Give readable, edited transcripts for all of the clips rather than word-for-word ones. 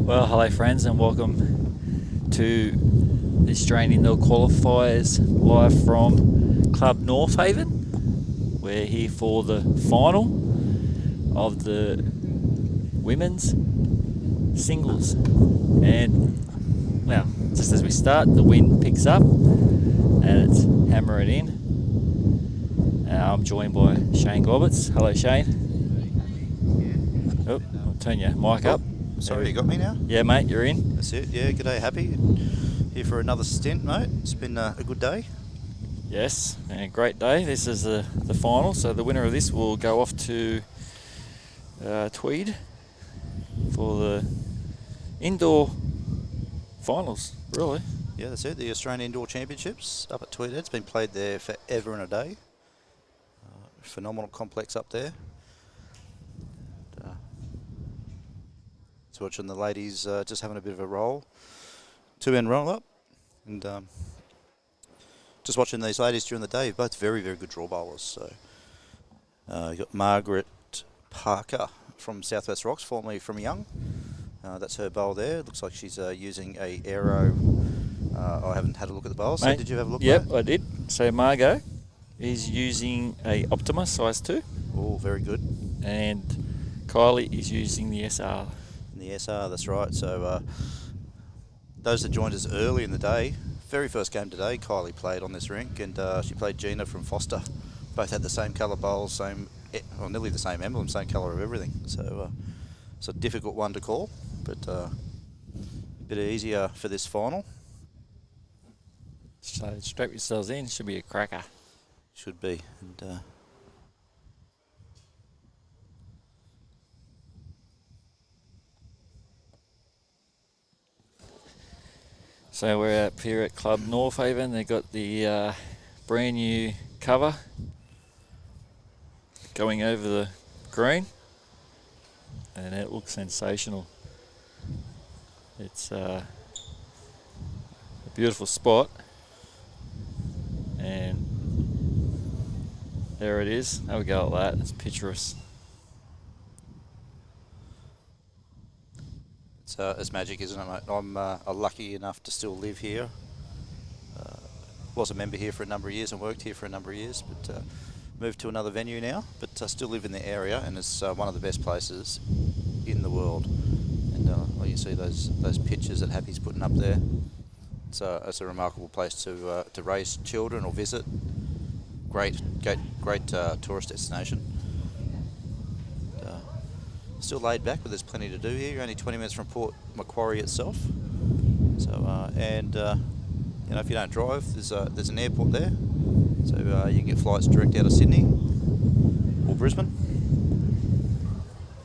Well, hello friends and welcome to the Australian Indoor Qualifiers live from Club North Haven. We're here for the final of the women's singles, and well, just as we start, the wind picks up and it's hammering in. I'm joined by Shane Globerts. Hello Shane. Oh, I'll turn your mic up. Sorry, you got me now? Yeah mate, you're in. That's it, yeah, g'day, happy. Here for another stint, mate. It's been a good day. Yes, and a great day. This is the final, so the winner of this will go off to Tweed for the indoor finals, really. Yeah, that's it, the Australian Indoor Championships up at Tweed. It's been played there forever and a day. Phenomenal complex up there. It's watching the ladies just having a bit of a roll. 2-end roll up. And just watching these ladies during the day, both very, very good draw bowlers. So you've got Margaret Parker from Southwest Rocks, formerly from Young. That's her bowl there. Looks like she's using a aero. I haven't had a look at the bowl, so did you have a look? Yep, at it? I did. So Margo is using a Optima size 2. Oh, very good. And Kylie is using the SR. The SR, that's right. So those that joined us early in the day, very first game today, Kylie played on this rink, and she played Gina from Foster. Both had the same colour bowls, nearly the same emblem, same colour of everything. So it's a difficult one to call, but a bit easier for this final. So strap yourselves in, should be a cracker. Should be. And so we're up here at Club North Haven. They've got the brand new cover going over the green, and it looks sensational. It's a beautiful spot, and there it is. Have a go at that. It's picturesque. It's magic, isn't it, mate? I'm lucky enough to still live here. Was a member here for a number of years and worked here for a number of years, but moved to another venue now. But I still live in the area, and it's one of the best places in the world. And well, you see those pictures that Happy's putting up there. It's a remarkable place to raise children or visit. Great tourist destination. Still laid back, but there's plenty to do here. You're only 20 minutes from Port Macquarie itself. So if you don't drive, there's an airport there, so you can get flights direct out of Sydney or Brisbane.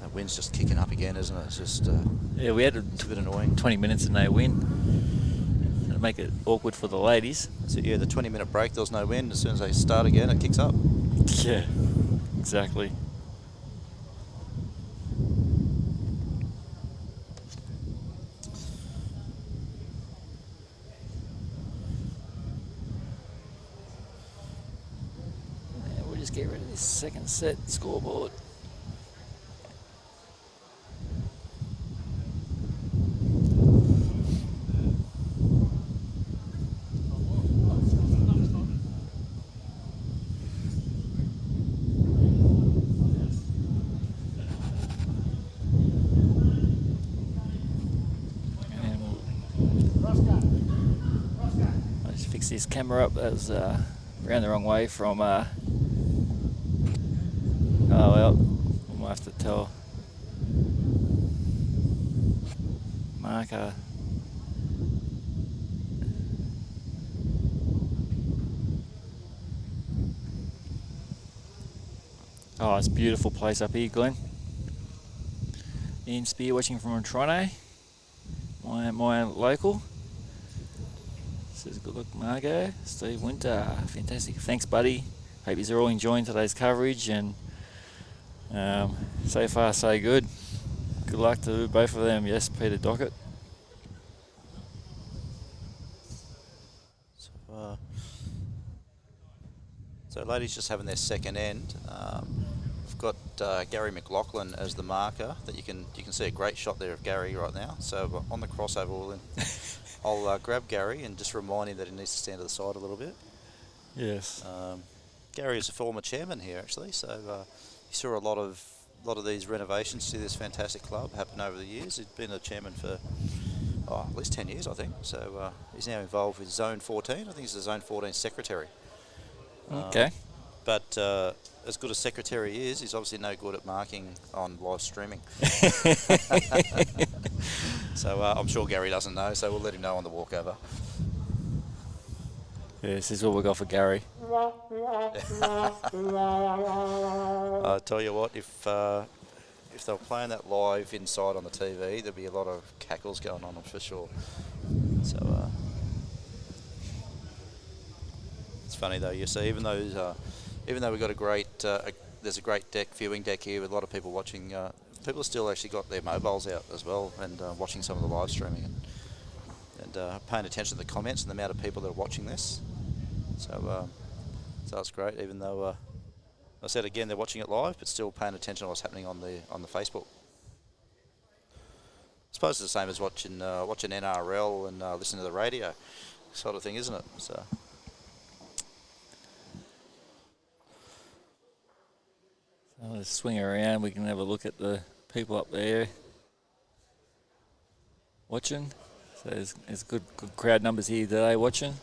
That wind's just kicking up again, isn't it? It's just yeah, we had a bit annoying. 20 minutes and no wind. It'll make it awkward for the ladies. So yeah, the 20-minute break, there was no wind. As soon as they start again, it kicks up. Yeah, exactly. Just get rid of this second set scoreboard. I'll just fix this camera up. That was around the wrong way from oh well, we'll have to tell Marco. Oh, it's a beautiful place up here, Glenn. Ian Spear watching from Toronto, my local. Says good luck, Margo. Steve Winter, fantastic. Thanks, buddy. Hope you're all enjoying today's coverage, and so far so good. Good luck to both of them. Yes, Peter Dockett. So ladies just having their second end. I've got Gary McLaughlin as the marker. That you can see a great shot there of Gary right now. So on the crossover, I'll grab Gary and just remind him that he needs to stand to the side a little bit. Yes. Gary is a former chairman here actually, so he saw a lot of these renovations to this fantastic club happen over the years. He's been a chairman for at least 10 years, I think. So he's now involved with Zone 14. I think he's the Zone 14 secretary. Okay. But as good as secretary is, he's obviously no good at marking on live streaming. So I'm sure Gary doesn't know, so we'll let him know on the walkover. Yeah, this is what we got for Gary. I tell you what, if they were playing that live inside on the TV, there'd be a lot of cackles going on, for sure. So it's funny though. You see, even though we've got a great, there's a great viewing deck here with a lot of people watching. People have still actually got their mobiles out as well and watching some of the live streaming and paying attention to the comments and the amount of people that are watching this. So that's great. Even though I said again they're watching it live, but still paying attention to what's happening on the Facebook. I suppose it's the same as watching NRL and listening to the radio, sort of thing, isn't it? So. Let's swing around. We can have a look at the people up there watching. So there's good crowd numbers here today watching.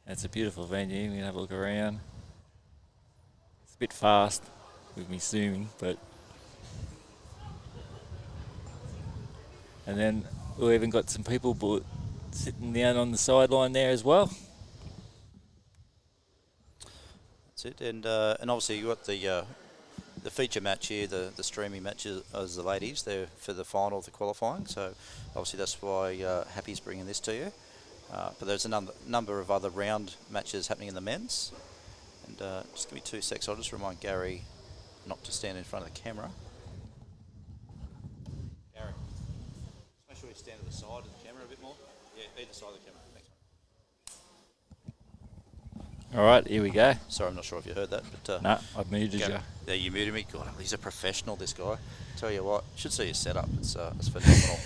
It's a beautiful venue. We can have a look around. It's a bit fast with me zooming, but. And then we've even got some people sitting down on the sideline there as well. That's it, and obviously you got the feature match here, the streaming matches as the ladies. They're for the final of the qualifying, so obviously that's why Happy's bringing this to you. But there's a number of other round matches happening in the men's. And just give me 2 secs. I'll just remind Gary not to stand in front of the camera. Gary, just make sure you stand to the side of the camera a bit more. Yeah, either side of the camera. Thanks, mate. All right, here we go. Sorry, I'm not sure if you heard that, but No, I've muted you. Yeah, you muted me. God, he's a professional, this guy. Tell you what, you should see his setup. It's phenomenal.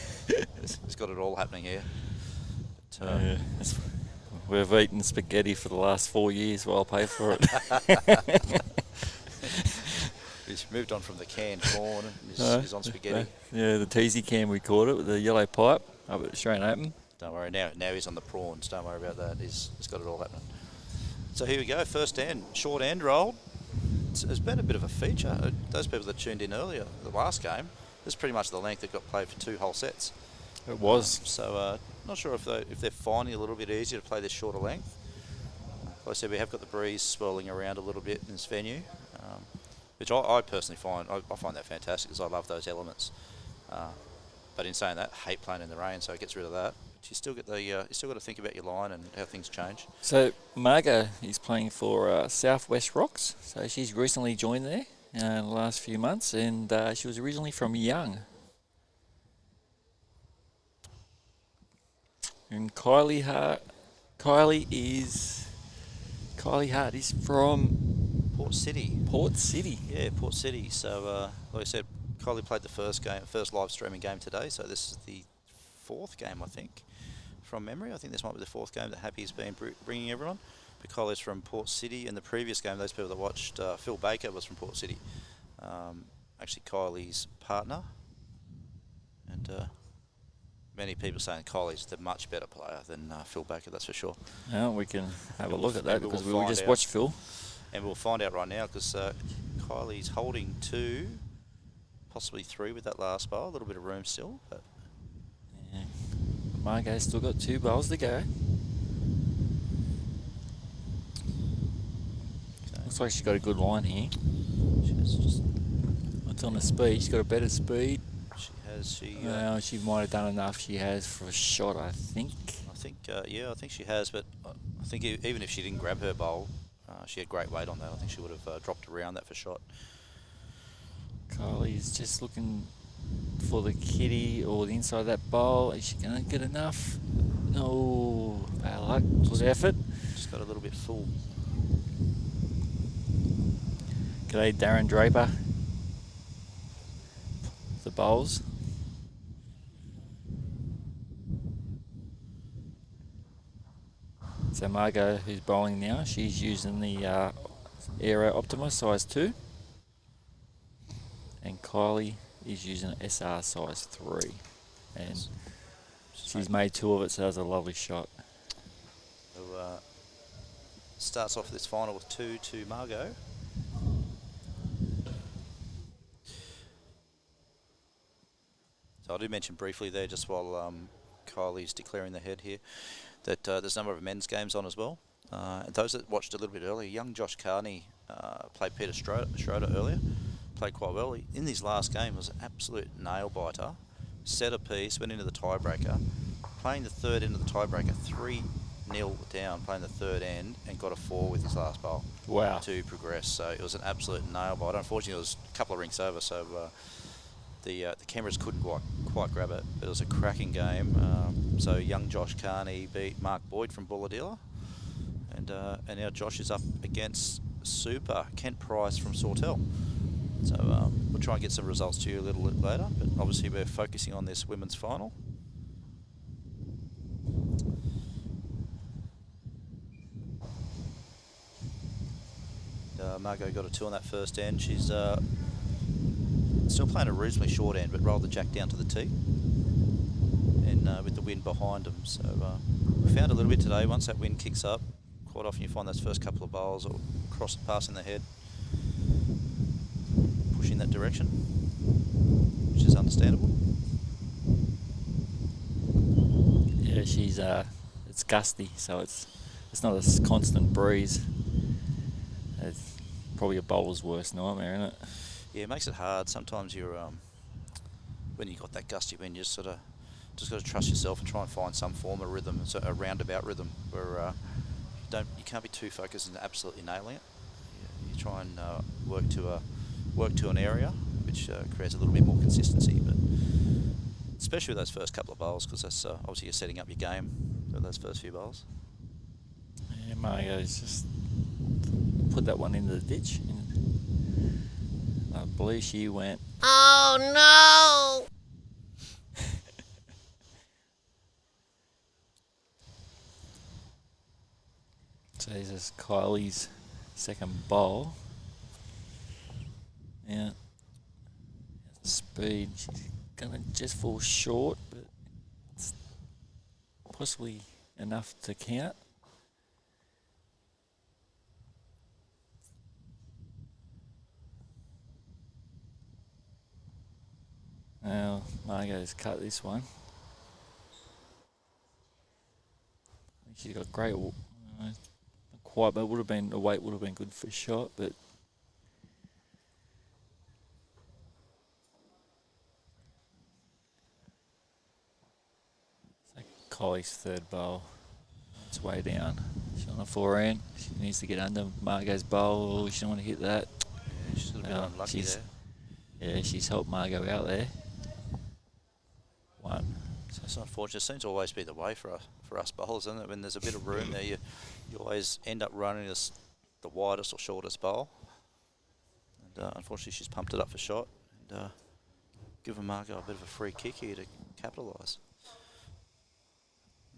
He's got it all happening here. But, we've eaten spaghetti for the last 4 years while I pay for it. He's moved on from the canned corn and he's on spaghetti. Yeah, the teasy can we called it with the yellow pipe up at Australian Open. Don't worry, now he's on the prawns. Don't worry about that. He's got it all happening. So here we go, first end, short end roll. It's been a bit of a feature. Those people that tuned in earlier, the last game, this is pretty much the length that got played for 2 whole sets. It was. So not sure if they're finding it a little bit easier to play this shorter length. Like I said, we have got the breeze swirling around a little bit in this venue, which I personally find that fantastic because I love those elements. But in saying that, hate playing in the rain, so it gets rid of that. But you still get you still got to think about your line and how things change. So Margo is playing for Southwest Rocks. So she's recently joined there in the last few months, and she was originally from Young. And Kylie Hart is from Port City. Port City. Yeah, Port City. So like I said, Kylie played the first live streaming game today. So this is the 4th game, I think, from memory. I think this might be the 4th game that Happy's been bringing everyone. But Kylie's from Port City. In the previous game, those people that watched, Phil Baker was from Port City. Actually, Kylie's partner. And many people saying Kylie's the much better player than Phil Baker, that's for sure. Well, we can have a look at that because we just watched Phil. And we'll find out right now because Kylie's holding 2, possibly 3 with that last bowl. A little bit of room still. But yeah. Margo's still got 2 bowls to go. Okay. Looks like she's got a good line here. It's on the speed. She's got a better speed. She might have done enough. She has for a shot, I think. I think she has. But I think even if she didn't grab her bowl, she had great weight on that. I think she would have dropped around that for shot. Kylie's just looking for the kitty or the inside of that bowl. Is she going to get enough? No, bad luck. Good effort. Just got a little bit full. G'day, Darren Draper. The bowls. So Margo, who's bowling now, she's using the Aero Optima size 2. And Kylie is using SR size 3. And she's made 2 of it, so that's a lovely shot. So, starts off this final with 2 to Margo. So I did mention briefly there, just while Kylie's declaring the head here, that there's a number of men's games on as well. And those that watched a little bit earlier, young Josh Carney played Peter Schroeder earlier, played quite well. In his last game was an absolute nail-biter, set a piece, went into the tiebreaker, playing the third end of the tiebreaker, 3-0 down, playing the third end, and got a 4 with his last bowl. Wow. To progress. So it was an absolute nail-biter. Unfortunately, it was a couple of rinks over, so the cameras couldn't quite grab it, but it was a cracking game. So young Josh Carney beat Mark Boyd from Bulladilla, and now Josh is up against Super Kent Price from Sawtell. So we'll try and get some results to you a little bit later, but obviously we're focusing on this women's final. Margo got a 2 on that first end. She's still playing a reasonably short end, but rolled the jack down to the tee, and with the wind behind them. So we found a little bit today. Once that wind kicks up, quite often you find those first couple of bowls or passing the head, pushing that direction, which is understandable. Yeah, she's it's gusty, so it's not a constant breeze. It's probably a bowler's worst nightmare, isn't it? Yeah, it makes it hard. Sometimes you're when you got that gusty wind, you just got to trust yourself and try and find some form of rhythm, so a roundabout rhythm where you can't be too focused on absolutely nailing it. You try and work to an area which creates a little bit more consistency, but especially with those first couple of bowls, because that's obviously you're setting up your game with those first few bowls. Yeah, Margo's just put that one into the ditch. I believe she went. Oh no! So this is Kylie's second bowl. Yeah. Speed. She's gonna just fall short, but it's possibly enough to count. Now Margo's cut this one. I think she's got great. Not quite, but the weight would have been good for a shot, but. Kylie's third bowl. It's way down. She's on a forehand. She needs to get under Margo's bowl. She don't want to hit that. Yeah, she's a little bit unlucky there. Yeah, she's helped Margo out there. 1. So it's unfortunate. It seems to always be the way for us bowlers, isn't it? When there's a bit of room there, you always end up running the widest or shortest bowl. And unfortunately, she's pumped it up for shot and given Margo a bit of a free kick here to capitalise.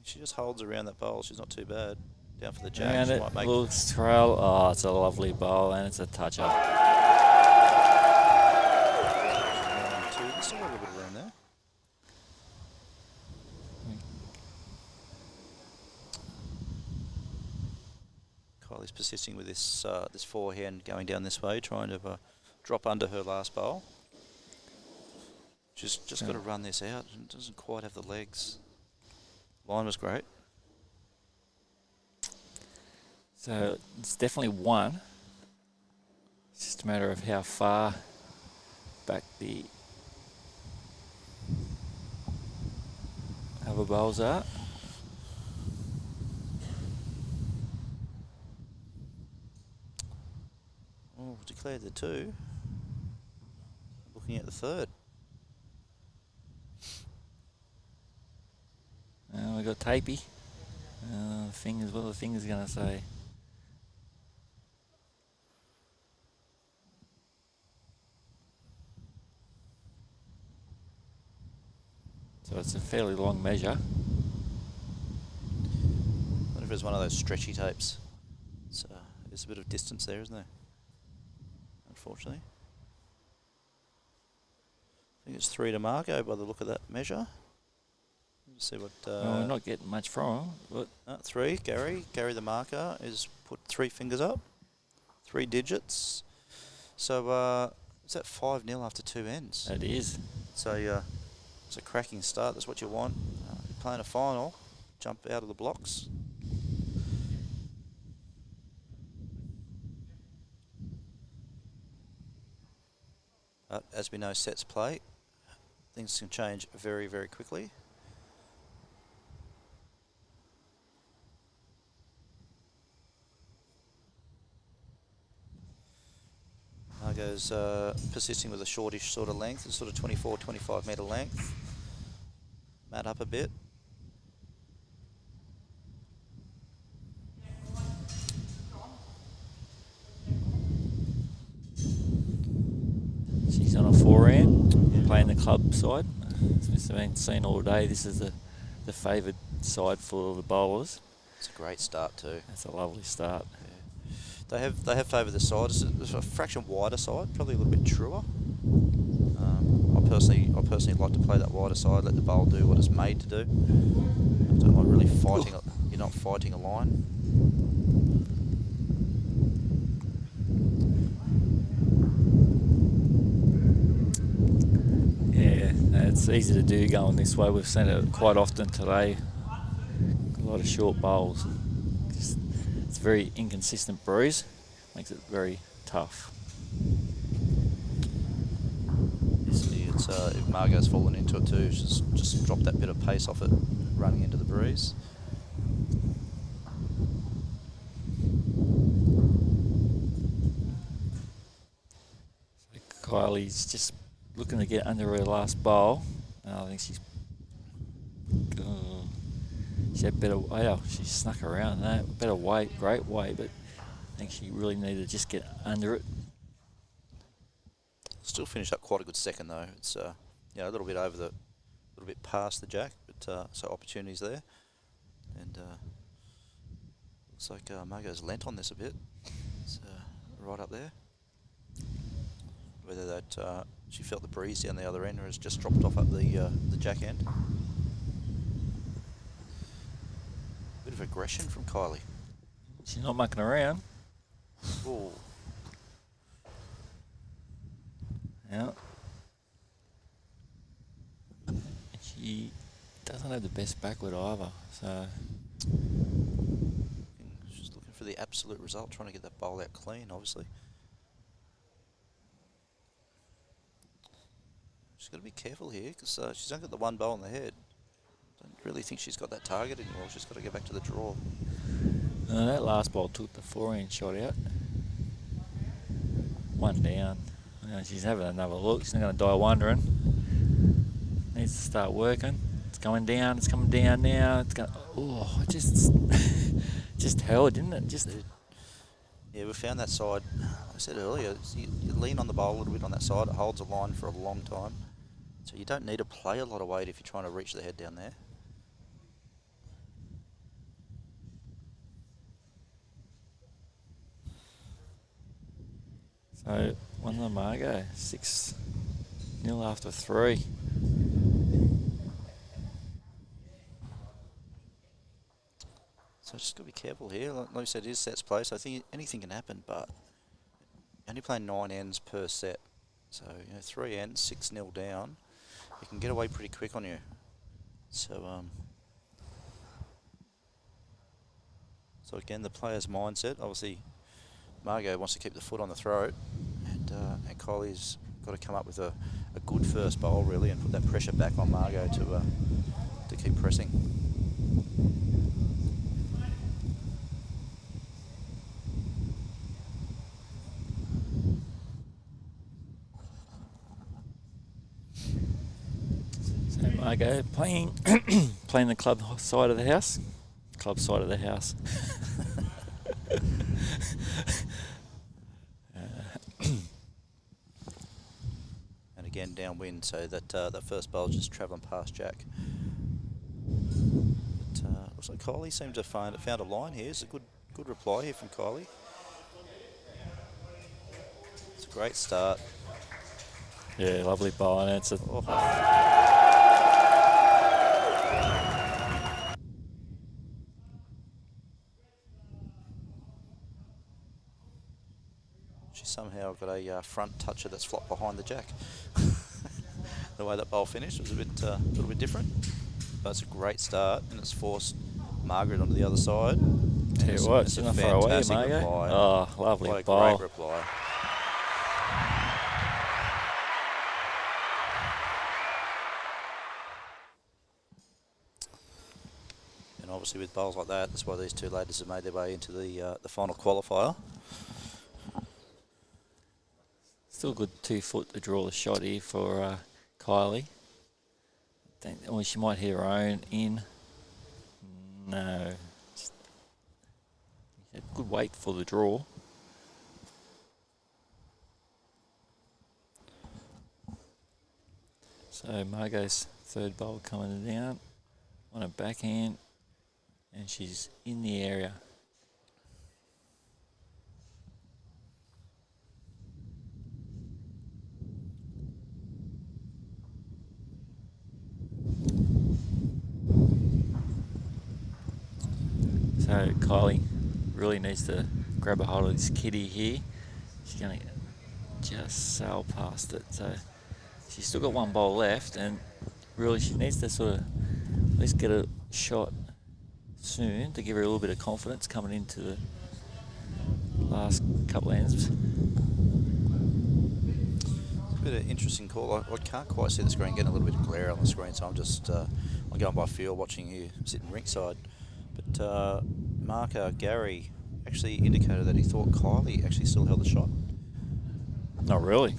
She just holds around that bowl. She's not too bad. Down for the jack. And she it might make looks trail. Oh, it's a lovely bowl and it's a touch up. There's still got a little bit of room there. Kylie's persisting with this this forehand going down this way, trying to drop under her last bowl. She's just got to run this out and doesn't quite have the legs. Line was great. So it's definitely 1. It's just a matter of how far back the other bowls are. Oh, declared the 2. Looking at the 3rd. We got Tapey. Fingers, what are the fingers going to say? it's a fairly long measure. I wonder if it's one of those stretchy tapes. There's a bit of distance there, isn't there? Unfortunately. I think it's 3 to Margo by the look of that measure. Let's see what... Well, we're not getting much from him. But 3, Gary. Gary the marker is put 3 fingers up. 3 digits. So, is that 5-0 after 2 ends? it is. So, it's a cracking start. That's what you want. You're playing a final. Jump out of the blocks. As we know, sets play. Things can change very, very quickly. Margo's persisting with a shortish sort of length, sort of 24, 25 metre length. Mat up a bit. She's on a forehand, playing the club side. It's been seen all day. This is the favoured side for the bowlers. It's a great start too. That's a lovely start. Yeah. They have favoured the side. It's a fraction wider side, probably a little bit truer. I personally like to play that wider side. Let the bowl do what it's made to do. I don't like really fighting. You're not fighting a line. Yeah, it's easy to do going this way. We've seen it quite often today. A lot of short bowls. It's a very inconsistent breeze. Makes it very tough. You see, if Margo's fallen into it too, just drop that bit of pace off it, running into the breeze. So Kylie's just looking to get under her last bowl. I think she had better. Wow, she snuck around that. Better weight, great weight, but I think she really needed to just get under it. Still finished up quite a good second though. It's a little bit past the jack, but so opportunities there, and looks like Margo's lent on this a bit. It's right up there. Whether that she felt the breeze down the other end or has just dropped off up the jack end. Bit of aggression from Kylie. She's not mucking around. Ooh. Yeah. She doesn't have the best backward either, so... She's looking for the absolute result, trying to get that bowl out clean, obviously. She's got to be careful here, because she's only got the one bowl on the head. Don't really think she's got that target anymore. She's got to go back to the draw. That last ball took the forehand shot out. One down. She's having another look. She's not going to die wondering. Needs to start working. It's coming down. It's coming down now. It's going. Oh, just held, didn't it? Yeah, we found that side. Like I said earlier, you lean on the bowl a little bit on that side. It holds a line for a long time, so you don't need to play a lot of weight if you're trying to reach the head down there. So, one of the Margo, 6-0 after 3. So just got to be careful here. Like I said, it is sets play, so I think anything can happen, but only playing 9 ends per set. So, 3 ends, 6-0 down. You can get away pretty quick on you. So, so again, the player's mindset, obviously, Margo wants to keep the foot on the throat, and Kylie's got to come up with a good first bowl really, and put that pressure back on Margo to keep pressing. So Margo playing the club side of the house. Club side of the house. again downwind, so that that first bowl just travelling past Jack. But looks like Kylie seemed to have found a line here. It's a good reply here from Kylie. It's a great start. Yeah, lovely bowl, and it's a She somehow got a front toucher that's flopped behind the Jack. The way that bowl finished was a little bit different, but it's a great start, and it's forced Margaret onto the other side. Tell you what, it's not far away, Margo. Reply. Oh, lovely What a bowl. great reply. And obviously with bowls like that, that's why these two ladies have made their way into the final qualifier. Still good 2 foot to draw the shot here for Kylie. Well, she might hit her own in. No. Just good weight for the draw. So Margo's third bowl coming down on a backhand, and she's in the area. So Kylie really needs to grab a hold of this kitty here. She's going to just sail past it. So she's still got one bowl left, and really she needs to sort of at least get a shot soon to give her a little bit of confidence coming into the last couple of ends. It's a bit of an interesting call. I can't quite see the screen, getting a little bit of glare on the screen, so I'm just I'm going by feel, watching you sitting ringside. But marker Gary actually indicated that he thought Kylie actually still held the shot. Not really.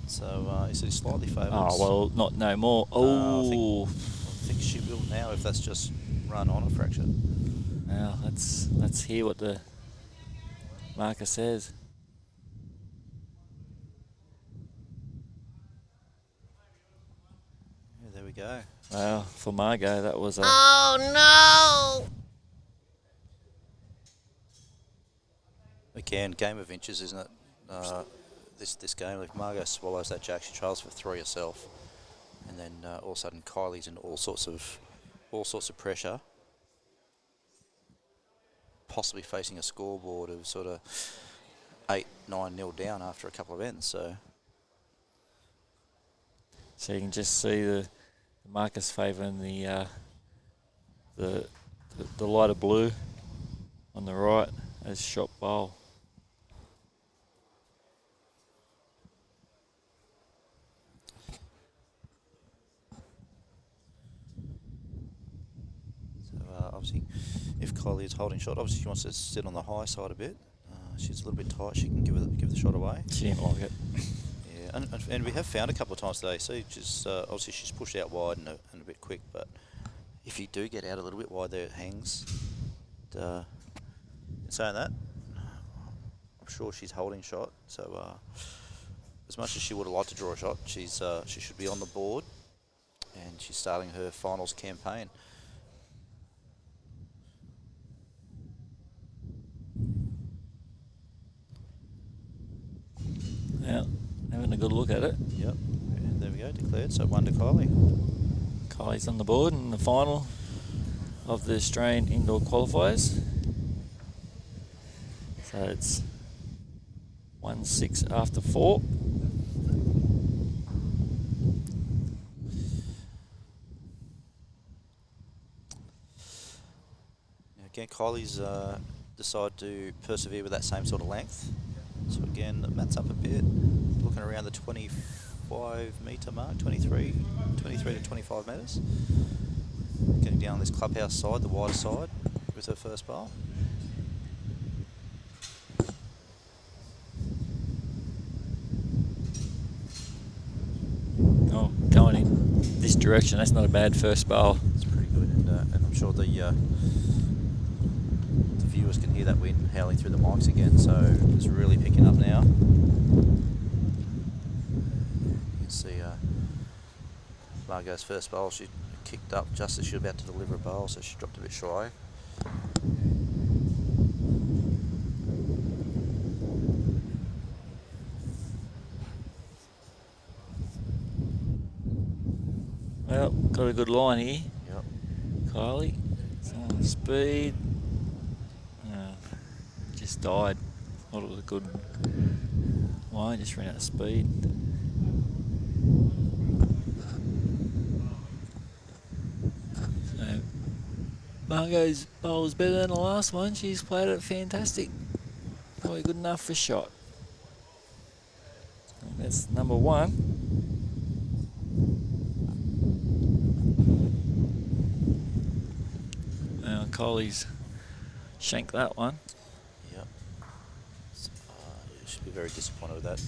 So he said he's slightly favoured. Oh, well, not no more. Oh. I think she will now, if that's just run on a fracture. Now, let's hear what the marker says. Yeah, there we go. Well, for Margo, that was a... Oh no! Again, game of inches, isn't it? This game, if Margo swallows that Jack, she trails for 3 herself, and then all of a sudden Kylie's in all sorts of pressure, possibly facing a scoreboard of sort of 8-9-0 down after a couple of ends. So you can just see the markers favouring the lighter blue on the right as shot bowl. obviously, if Kylie is holding shot, obviously she wants to sit on the high side a bit. She's a little bit tight. She can give the shot away. She didn't like it. Yeah, and we have found a couple of times today. See, just obviously she's pushed out wide and a bit quick, but if you do get out a little bit wide there, it hangs. In saying that, I'm sure she's holding shot. So as much as she would have liked to draw a shot, she should be on the board, and she's starting her finals campaign. Yeah, having a good look at it. Yep, and there we go, declared. So 1 to Kylie. Kylie's on the board in the final of the Australian Indoor Qualifiers. So it's 1-6 after 4. Now again, Kylie's decided to persevere with that same sort of length. So again, the mat's up a bit, looking around the 25 metre mark, 23 to 25 metres. Getting down this clubhouse side, the wider side, with her first bowl. Oh, going in this direction, that's not a bad first bowl. It's pretty good, and I'm sure the viewers can hear that wind howling through the mics again, so it's really picking up now. You can see Margo's first bowl. She kicked up just as she was about to deliver a bowl, so she dropped a bit shy. Well, got a good line here. Yep. Kylie. It's on speed. Just died. Thought it was a good line, just ran out of speed. So, Margo's bowl was better than the last one. She's played it fantastic. Probably good enough for shot. And that's number one. Kylie's shanked that one. Yep. So, you should be very disappointed with that.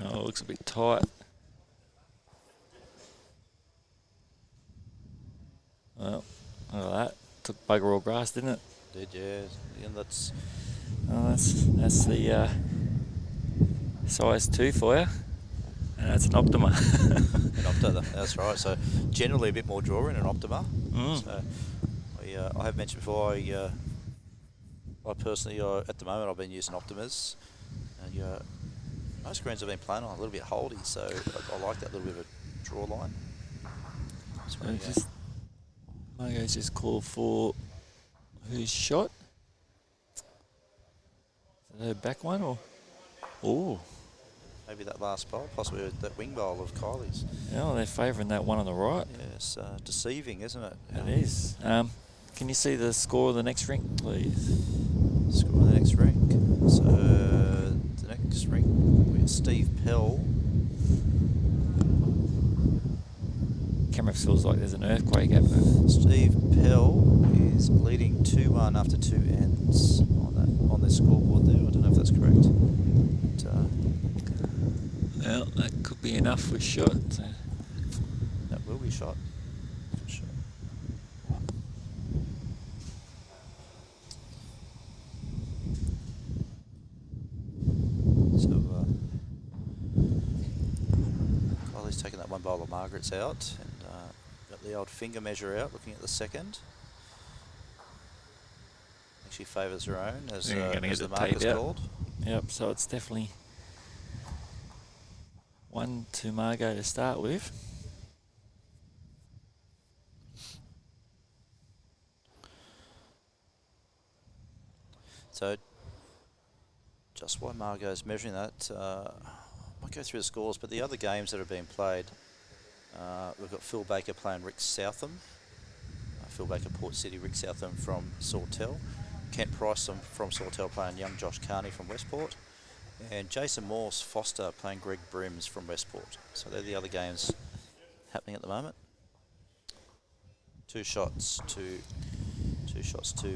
Oh, it looks a bit tight. Well, look at that. Took bugger all grass, didn't it? Did, yeah. And that's That's the size 2 for you. And that's an Optima. an Optima, that's right. So generally a bit more draw in an Optima. So I have mentioned before, I personally, at the moment, I've been using Optimas. And most greens I've been playing on a little bit holdy, so I like that little bit of a draw line. So Margo's just called for who's shot. Is that her back one or? Oh. Maybe that last bowl, possibly that wing bowl of Kylie's. Yeah, well, they're favouring that one on the right. Yes, deceiving, isn't it? It is. Can you see the score of the next rink, please? Score of the next rink. So the next rink, we have Steve Pell. Camera feels like there's an earthquake happening. Steve Pell is leading 2-1 after 2 ends on the scoreboard there. I don't know if that's correct. But, well, that could be enough for shot. So. That will be shot. For sure. So Kylie's taking that one bowl of Margaret's out and got the old finger measure out, looking at the second. I think she favours her own as the mark is called. Yep, so it's definitely 1 to Margo to start with. So just while Margo's measuring that, I won't go through the scores, but the other games that have been played, we've got Phil Baker playing Rick Southam. Phil Baker, Port City, Rick Southam from Sawtell. Kent Price from Sawtell playing young Josh Carney from Westport. And Jason Morse Foster playing Greg Brims from Westport. So they're the other games happening at the moment. Two shots to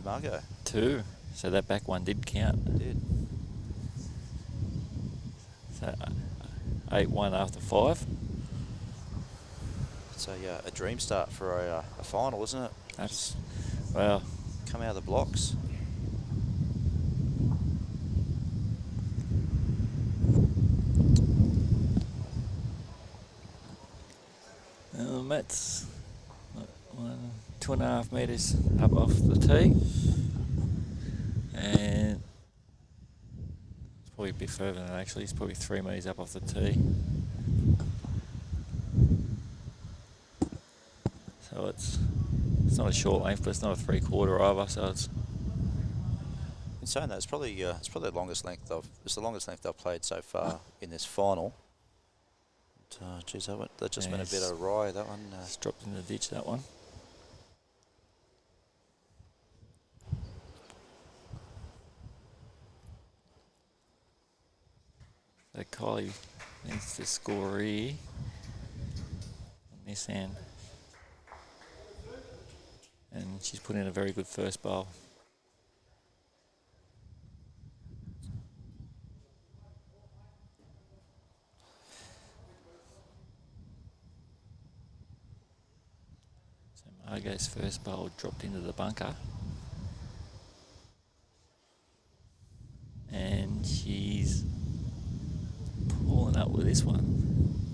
Margo. 2. So that back one did count. It did. So 8-1 after 5. So yeah, a dream start for a final, isn't it? That's, well, come out of the blocks. Matt's 2.5 metres up off the tee, and it's probably a bit further than that actually. It's probably 3 metres up off the tee. So it's not a short length, but it's not a 3/4 either. So it's. In saying that, it's probably the longest length I've played so far in this final. Geez, that just went a bit awry. That one. It's dropped in the ditch. That one. So Kylie needs to score here on this end, and she's put in a very good first bowl. Margo's first bowl dropped into the bunker. out with this one.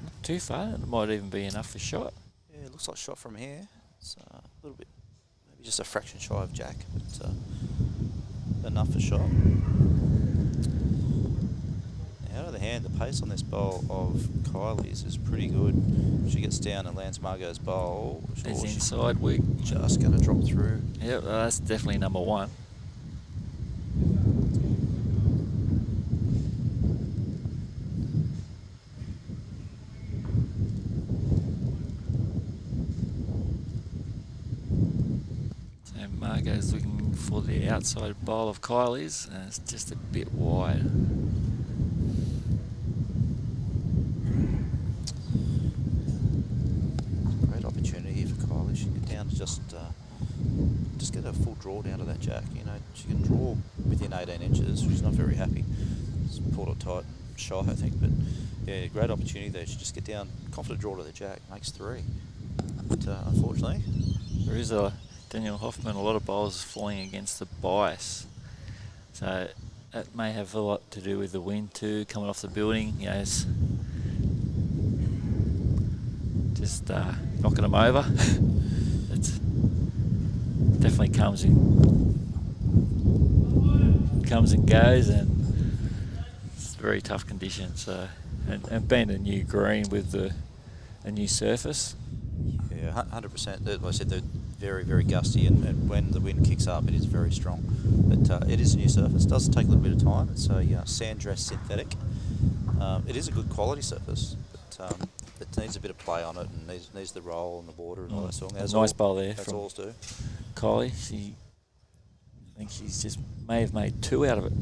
Not too far. It might even be enough for shot. Yeah, it looks like shot from here. It's a little bit, maybe just a fraction shy of Jack, but enough for shot. Now, out of the hand, the pace on this bowl of Kylie's is pretty good. She gets down and lands Margo's bowl. There's inside wig. Just going to drop through. Yep, that's definitely number one. So Margo's looking for the outside bowl of Kylie's, and it's just a bit wide. Great opportunity here for Kylie. She can get down to just get a full draw down to that Jack. You know, she can draw within 18 inches. She's not very happy. It's pulled it tight, shy, I think. But yeah, great opportunity there. She just get down, confident draw to the Jack, makes 3. But unfortunately, There is Daniel Hoffman, a lot of bowls falling against the bias. So that may have a lot to do with the wind too, coming off the building. You know, it's just knocking them over. It definitely comes and goes, and it's very tough conditions. So, and being a new green with a new surface. yeah, 100%. Like I said, they're very, very gusty, and when the wind kicks up, it is very strong. But it is a new surface. It does take a little bit of time. It's a sand dress synthetic. It is a good quality surface, but it needs a bit of play on it, and needs the roll and the water and all that sort of thing. Nice bowl there That's from all do. Kylie. I think she's just may have made 2 out of it.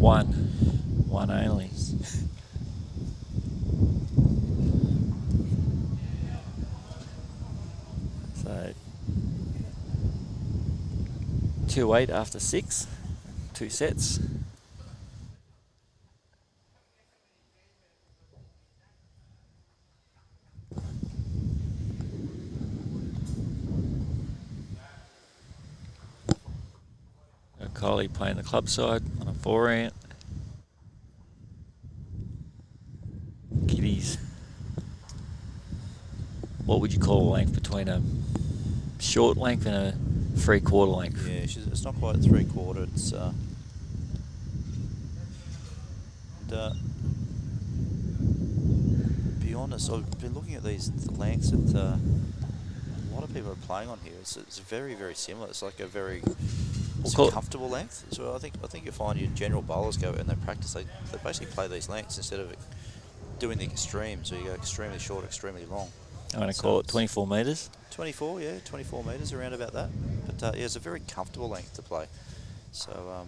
One only. So 2-8 after 6, 2 sets. Kylie playing the club side on a forehand. Kitties. What would you call a length between a short length and a 3/4 length? Yeah, it's not quite 3/4. It's be honest, I've been looking at the lengths that a lot of people are playing on here. It's very, very similar. It's like a very comfortable length. So I think you find your general bowlers go and they practice. They basically play these lengths instead of doing the extremes. So you go extremely short, extremely long. I'm going to call it 24 metres. 24, yeah, 24 metres, around about that. But yeah, it's a very comfortable length to play. So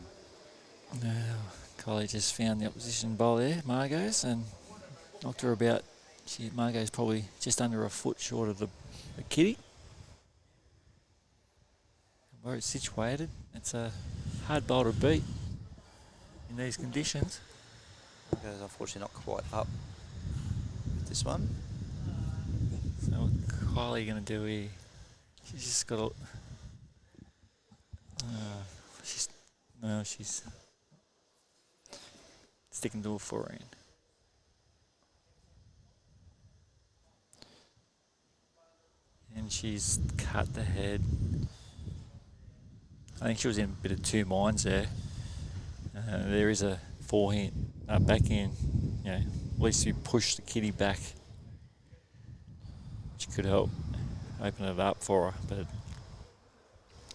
Kylie just found the opposition bowl there, Margo's, and knocked her about. Margo's probably just under a foot short of the kitty. Where it's situated, it's a hard bowl to beat in these conditions. Margo's unfortunately not quite up with this one. So what Kylie going to do here? She's just got a... she's sticking to a forehand. And she's cut the head. I think she was in a bit of 2 minds there. There is a forehand, backhand. You know, at least you push the kitty back, which could help open it up for her. But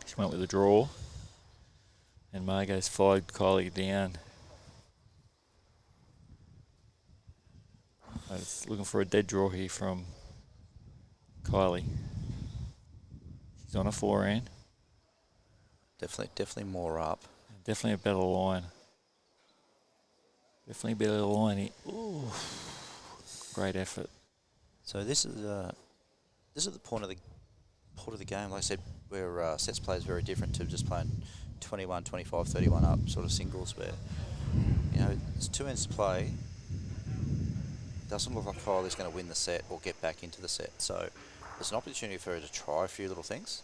she went with a draw, and Margo's followed Kylie down. I was looking for a dead draw here from Kylie. She's on a forehand. Definitely more up. Definitely a better line. Definitely a better line here. Ooh, great effort. So this is the point of the game. Like I said, where sets play is very different to just playing 21, 25, 31 up sort of singles. Where it's 2 ends to play. doesn't look like Kylie's going to win the set or get back into the set. So there's an opportunity for her to try a few little things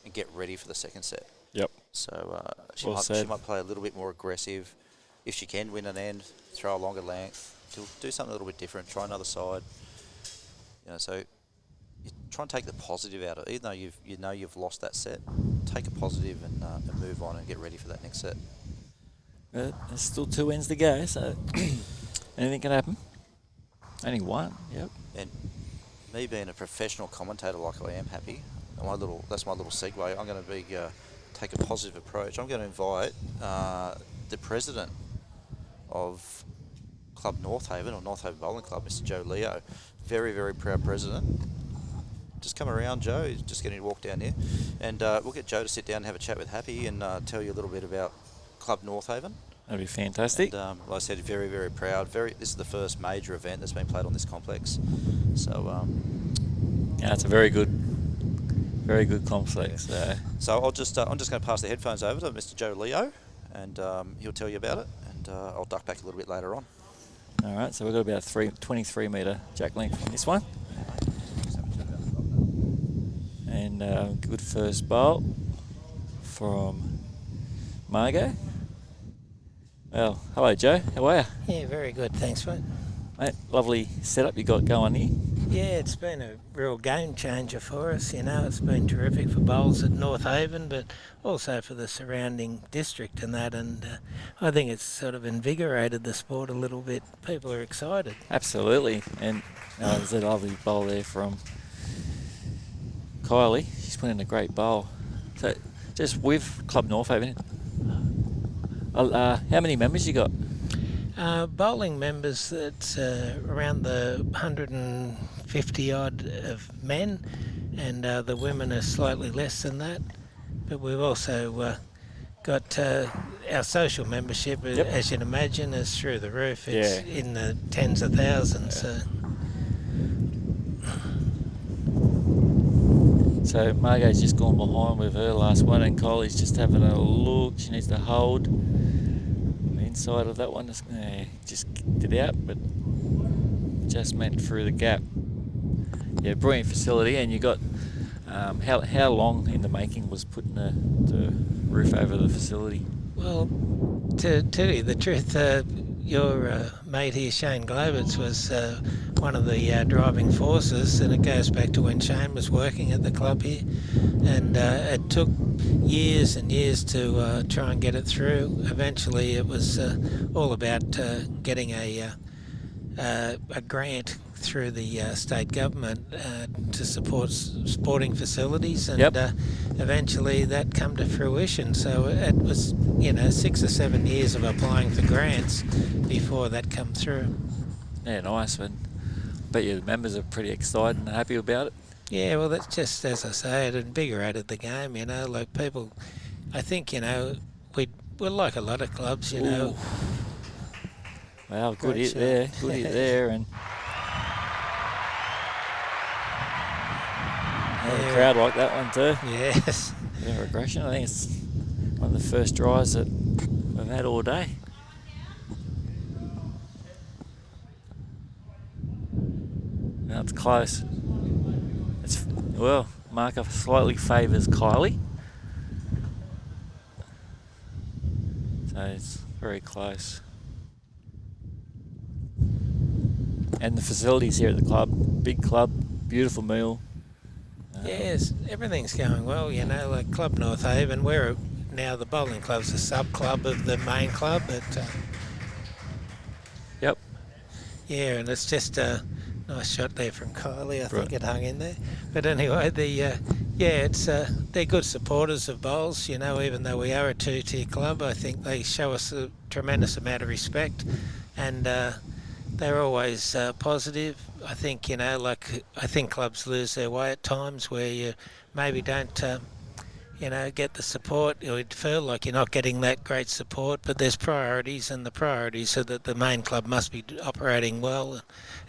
and get ready for the second set. Yep. So she Well might said. play a little bit more aggressive. If she can win an end, throw a longer length, she'll do something a little bit different, try another side. So you try and take the positive out of it. Even though you've lost that set, take a positive and move on and get ready for that next set. There's still 2 ends to go, so anything can happen. Only one, yep. And me being a professional commentator like I am, Happy, that's my little segue. I'm going to take a positive approach. I'm going to invite the president of Club North Haven, or North Haven Bowling Club, Mr. Joe Leo. Very, very proud president. Just come around, Joe. He's just getting to walk down here. And we'll get Joe to sit down and have a chat with Happy and tell you a little bit about Club North Haven. That'd be fantastic. And like I said, very, very proud. This is the first major event that's been played on this complex. So yeah, it's a very good complex. Yeah. So I'm just going to pass the headphones over to Mr. Joe Leo, and he'll tell you about it. And I'll duck back a little bit later on. All right, so we've got about 23 metre jack length on this one. And good first bowl from Margo. Well, hello Joe, how are you? Yeah, very good, thanks mate. Mate, lovely setup you got going here. Yeah, it's been a real game changer for us, It's been terrific for bowls at North Haven, but also for the surrounding district and that, and I think it's sort of invigorated the sport a little bit. People are excited. Absolutely, and there's a lovely bowl there from Kylie. She's put in a great bowl. So, just with Club North Haven, how many members you got? Bowling members, it's around the 150 odd of men, and the women are slightly less than that. But we've also got our social membership, as you'd imagine, is through the roof. It's in the tens of thousands. Yeah. So Margo's just gone behind with her last one, and Kylie's just having a look. She needs to hold the inside of that one. Just kicked it out, but just meant through the gap. Yeah, brilliant facility, and you got how long in the making was putting the roof over the facility? Well, to tell you the truth, your mate here, Shane Glovitz, was one of the driving forces, and it goes back to when Shane was working at the club here, and it took years and years to try and get it through. Eventually it was all about getting a grant through the state government to support sporting facilities, and eventually that come to fruition. So it was 6 or 7 years of applying for grants before that come through. Yeah, nice one. Bet you the members are pretty excited and happy about it. Yeah, well, that's just, as I say, it invigorated the game, like people, I think, we're like a lot of clubs, Ooh. Well, good hit there, and the crowd like that one too. Yes. Bit of aggression. I think it's one of the first drives that we've had all day. Now it's close. Marker slightly favours Kylie. So it's very close. And the facilities here at the club, big club, beautiful meal. Yes, everything's going well, like Club North Haven. We're now the bowling club's a sub-club of the main club. But, Yep. Yeah, and it's just a nice shot there from Kylie. I think it hung in there. But anyway, they're good supporters of bowls, even though we are a two-tier club. I think they show us a tremendous amount of respect, and they're always positive. I think, I think clubs lose their way at times where you maybe don't, get the support. You feel like you're not getting that great support, but there's priorities, and the priorities are that the main club must be operating well,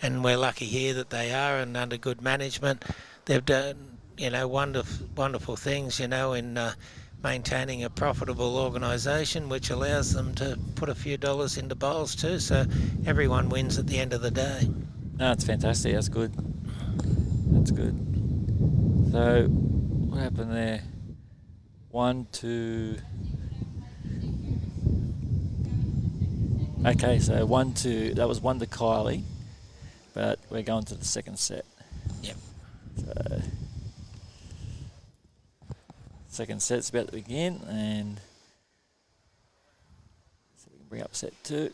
and we're lucky here that they are, and under good management. They've done, wonderful things, in maintaining a profitable organisation, which allows them to put a few dollars into bowls too, so everyone wins at the end of the day. No, it's fantastic. That's good. That's good. So, what happened there? 1, 2. Okay, so 1, 2. That was 1 to Kylie, but we're going to the second set. Yep. So, second set's about to begin, and so we can bring up set 2.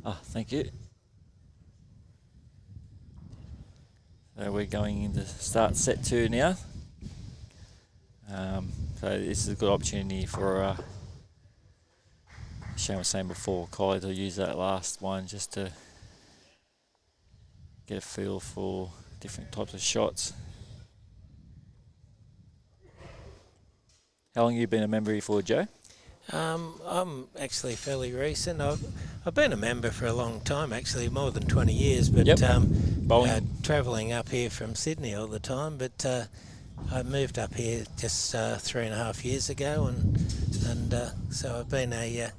Oh, thank you. So we're going into start set 2 now. So this is a good opportunity for, Shane was saying before, Kylie to use that last one just to get a feel for different types of shots. How long have you been a member here for, Joe? I'm actually fairly recent. I've been a member for a long time, actually, more than 20 years, but Yep. Bowling. travelling up here from Sydney all the time. But I moved up here just 3.5 years ago, and so I've been a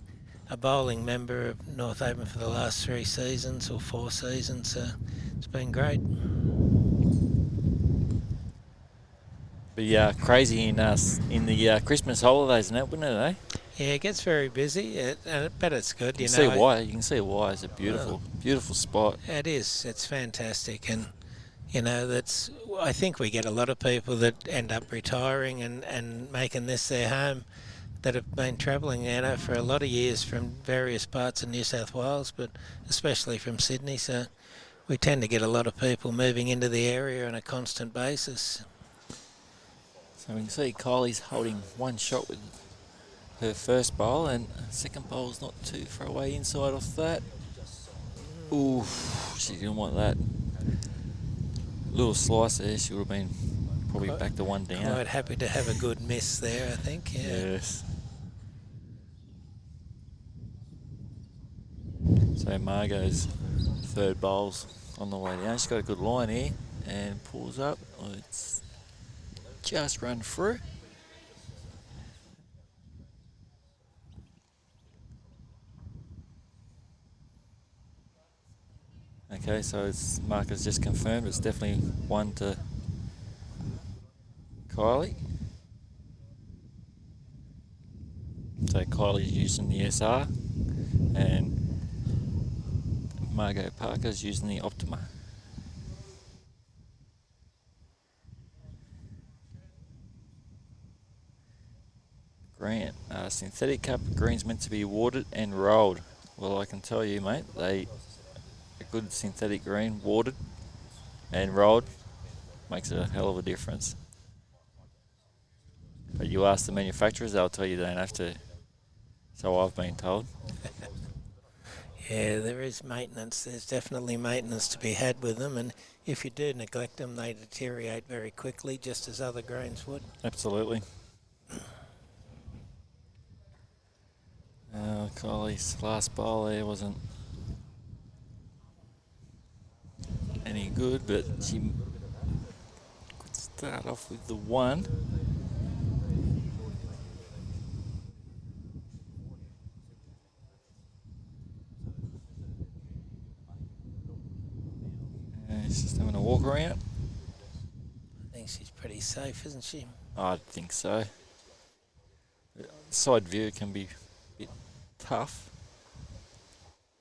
bowling member of North Haven for the last 3 seasons or 4 seasons. So it's been great. Be crazy in the Christmas holidays and that, wouldn't it, eh? Yeah, it gets very busy, but it's good. You can see why. You can see why. It's a beautiful, beautiful spot. It is. It's fantastic, and that's. I think we get a lot of people that end up retiring and making this their home, that have been travelling for a lot of years from various parts of New South Wales, but especially from Sydney. So we tend to get a lot of people moving into the area on a constant basis. So we can see Kylie's holding one shot with her first bowl, and second bowl's not too far away inside off that. Ooh, she didn't want that. Little slice there, she would have been probably back to 1 down. Quite happy to have a good miss there, I think. Yeah. Yes. So Margo's third bowl's on the way down. She's got a good line here and pulls up. Oh, it's just run through. Okay, so it's Marcus just confirmed it's definitely 1 to Kylie. So Kylie's using the SR and Margaret Parker's using the Optima. Grant, synthetic cup green's meant to be watered and rolled. Well, I can tell you, mate, a good synthetic green, watered and rolled, makes a hell of a difference. But you ask the manufacturers, they'll tell you they don't have to. So I've been told. Yeah, there is maintenance. There's definitely maintenance to be had with them, and if you do neglect them, they deteriorate very quickly, just as other grains would. Absolutely. Kylie's last bowl there wasn't any good, but she could start off with the 1. And she's just having a walk around. I think she's pretty safe, isn't she? I think so. Side view can be a bit tough.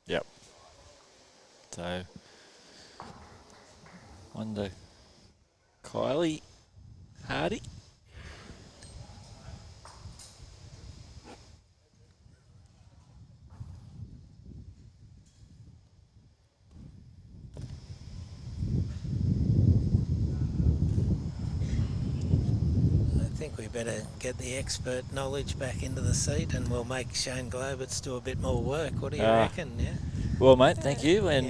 Yep. So, 1 to Kylie Hardy. I think we better get the expert knowledge back into the seat, and we'll make Shane Globitz do a bit more work. What do you reckon? Yeah. Well, mate, thank you, and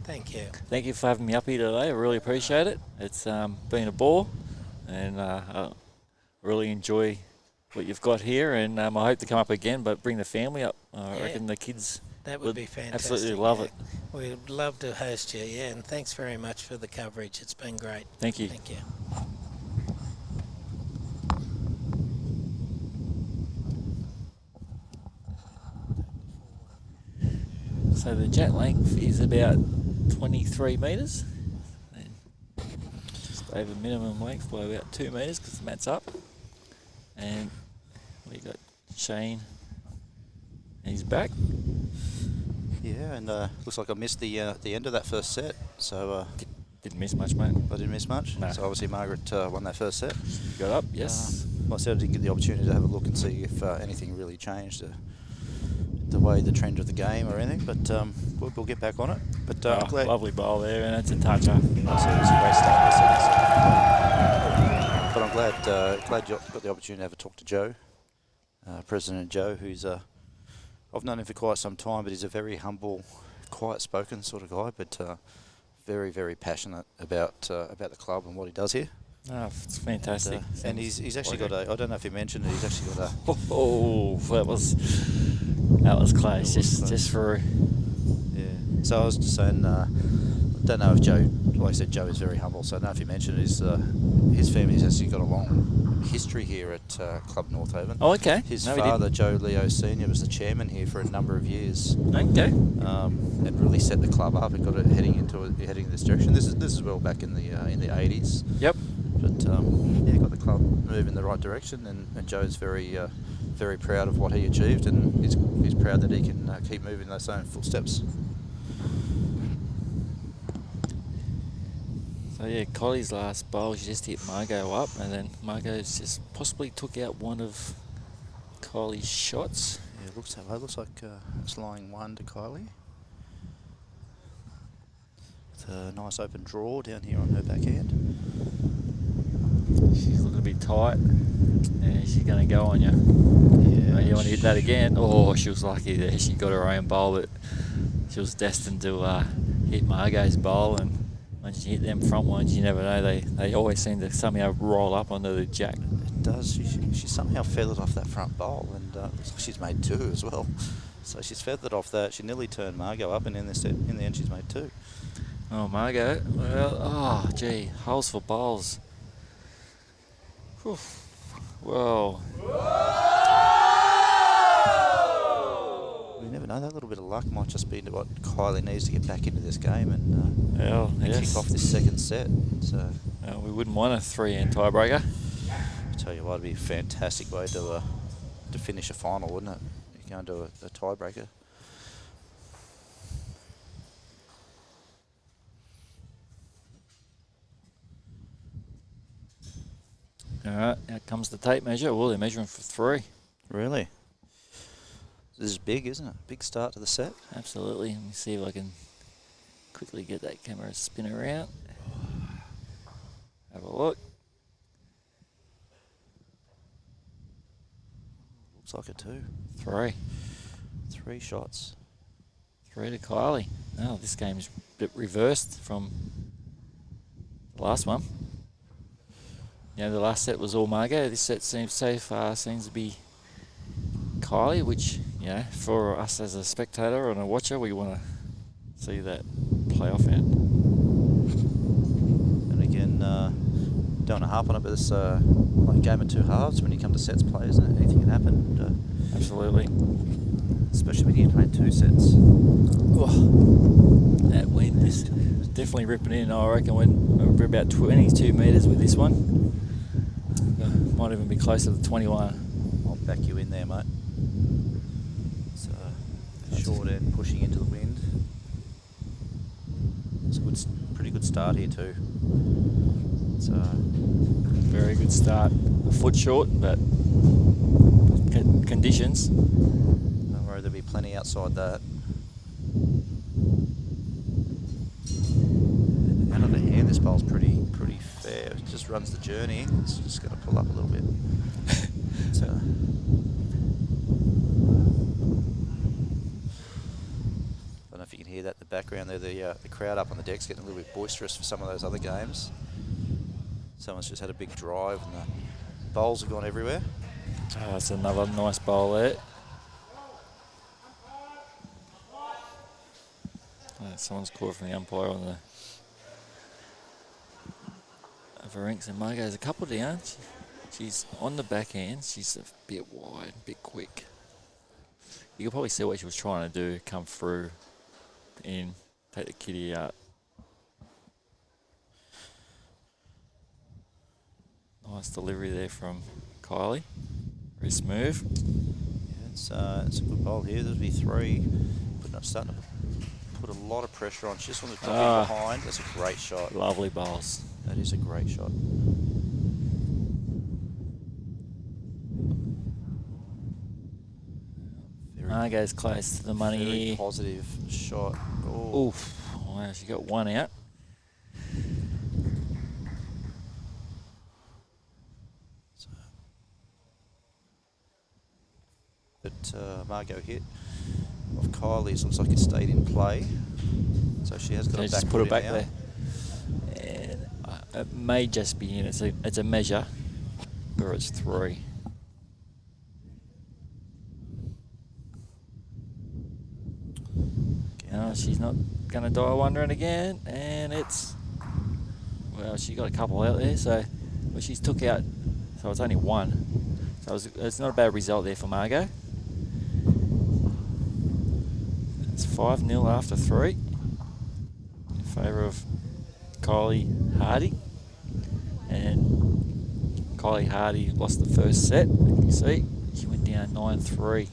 thank you. thank you for having me up here today. I really appreciate it. It's been a ball, and I really enjoy what you've got here, and I hope to come up again, but bring the family up. I reckon the kids that would be fantastic. Absolutely love it. We'd love to host you, and thanks very much for the coverage. It's been great. Thank you. Thank you. So the jet length is about 23 metres. Just over minimum length by about 2 metres because the mat's up. And we got Shane. He's back. Yeah, and looks like I missed the end of that first set. So Didn't miss much, mate. I didn't miss much. No. So obviously Margaret won that first set. You got up, yes. Myself didn't get the opportunity to have a look and see if anything really changed the way the trend of the game or anything, but we'll get back on it. But I'm glad. Lovely bowl there, and it's a toucher. So it was a great start. But I'm glad you got the opportunity to have a talk to Joe, President Joe, who's I've known him for quite some time, but he's a very humble, quiet-spoken sort of guy, but very, very passionate about the club and what he does here. Oh, it's fantastic. And he's actually got a. I don't know if he mentioned it. He's actually got a. Oh, that was close. Just for. Yeah. So I was just saying. I don't know if Joe. Like I said, Joe is very humble. So I don't know if he mentioned his family's actually got a long history here at Club North Haven. Oh, okay. His No, father, Joe Leo Senior, was the chairman here for a number of years. Okay. And really set the club up and got it heading in this direction. This is well back in the 80s. Yep. But got the club moving in the right direction, and Joe's very very proud of what he achieved, and he's proud that he can keep moving those own footsteps. So yeah, Kylie's last bowl, she just hit Margo up, and then Margo's just possibly took out one of Kylie's shots. Yeah, it looks that way. Looks like it's lying one to Kylie. It's a nice open draw down here on her backhand. She's looking a bit tight. Yeah, she's going to go on you. Yeah. Oh, you want to hit that again? Oh, she was lucky there. She got her own bowl, but she was destined to hit Margo's bowl, and once you hit them front ones, you never know. They always seem to somehow roll up onto the jack. It does. She somehow feathered off that front bowl, and looks like she's made two as well. So she's feathered off that. She nearly turned Margo up, and in the end she's made two. Oh, Margo. Well, oh, gee. Holes for bowls. Whew. Whoa. You never know. That little bit of luck might just be what Kylie needs to get back into this game and kick off this second set. So we wouldn't want a 3-end tiebreaker. I tell you what, it'd be a fantastic way to finish a final, wouldn't it? You go into a tiebreaker. All right, out comes the tape measure. Oh, they're measuring for 3. Really? This is big, isn't it? Big start to the set. Absolutely. Let me see if I can quickly get that camera to spin around. Have a look. Looks like a 2. 3. 3 shots. 3 to Kylie. Oh, this game's a bit reversed from the last one. You know, the last set was all Margo. This set seems to be Kylie, which, you know, for us as a spectator and a watcher, we want to see that play off out. And again, don't want to harp on it, but it's like a game of two halves. When you come to sets play, isn't it? Anything can happen. Absolutely. Especially when you're playing 2 sets. Oh, that wind is definitely ripping in. I reckon we're about 22 metres with this one. Might even be closer to 21. I'll back you in there, mate. So, short end pushing into the wind. It's a pretty good start here too. So, very good start. A foot short, but conditions. Don't worry, there'll be plenty outside that. Out of the hand, this bowl's pretty fair. It just runs the journey. It's just going to pull up a little bit. So, I don't know if you can hear that in the background there. The crowd up on the deck's getting a little bit boisterous for some of those other games. Someone's just had a big drive and the bowls have gone everywhere. Oh, that's another nice bowl there. Oh, someone's called from the umpire on the rinks, and Margo's a couple down. She's on the backhand. She's a bit wide, a bit quick. You can probably see what she was trying to do, come through in, take the kitty out. Nice delivery there from Kylie. Very smooth. Yeah, it's a good bowl here. There'll be 3, but starting to put a lot of pressure on. Just on the drop in behind. That's a great shot. Lovely bowls. That is a great shot. Margo's close to the money Very here. positive shot. Oh. Oof. Wow, she got one out. But Margo hit of Kylie's looks like it stayed in play. So she has got So it just back put it in back now. there. And it may just be in. It's a measure, or it's 3. No, she's not going to die wondering again, and it's, well, she got a couple out there, so, well, she's took out, so it's only 1. So it's not a bad result there for Margo. It's 5-0 after 3 in favour of Kylie Hardy, and Kylie Hardy lost the first set. You can see she went down 9-3.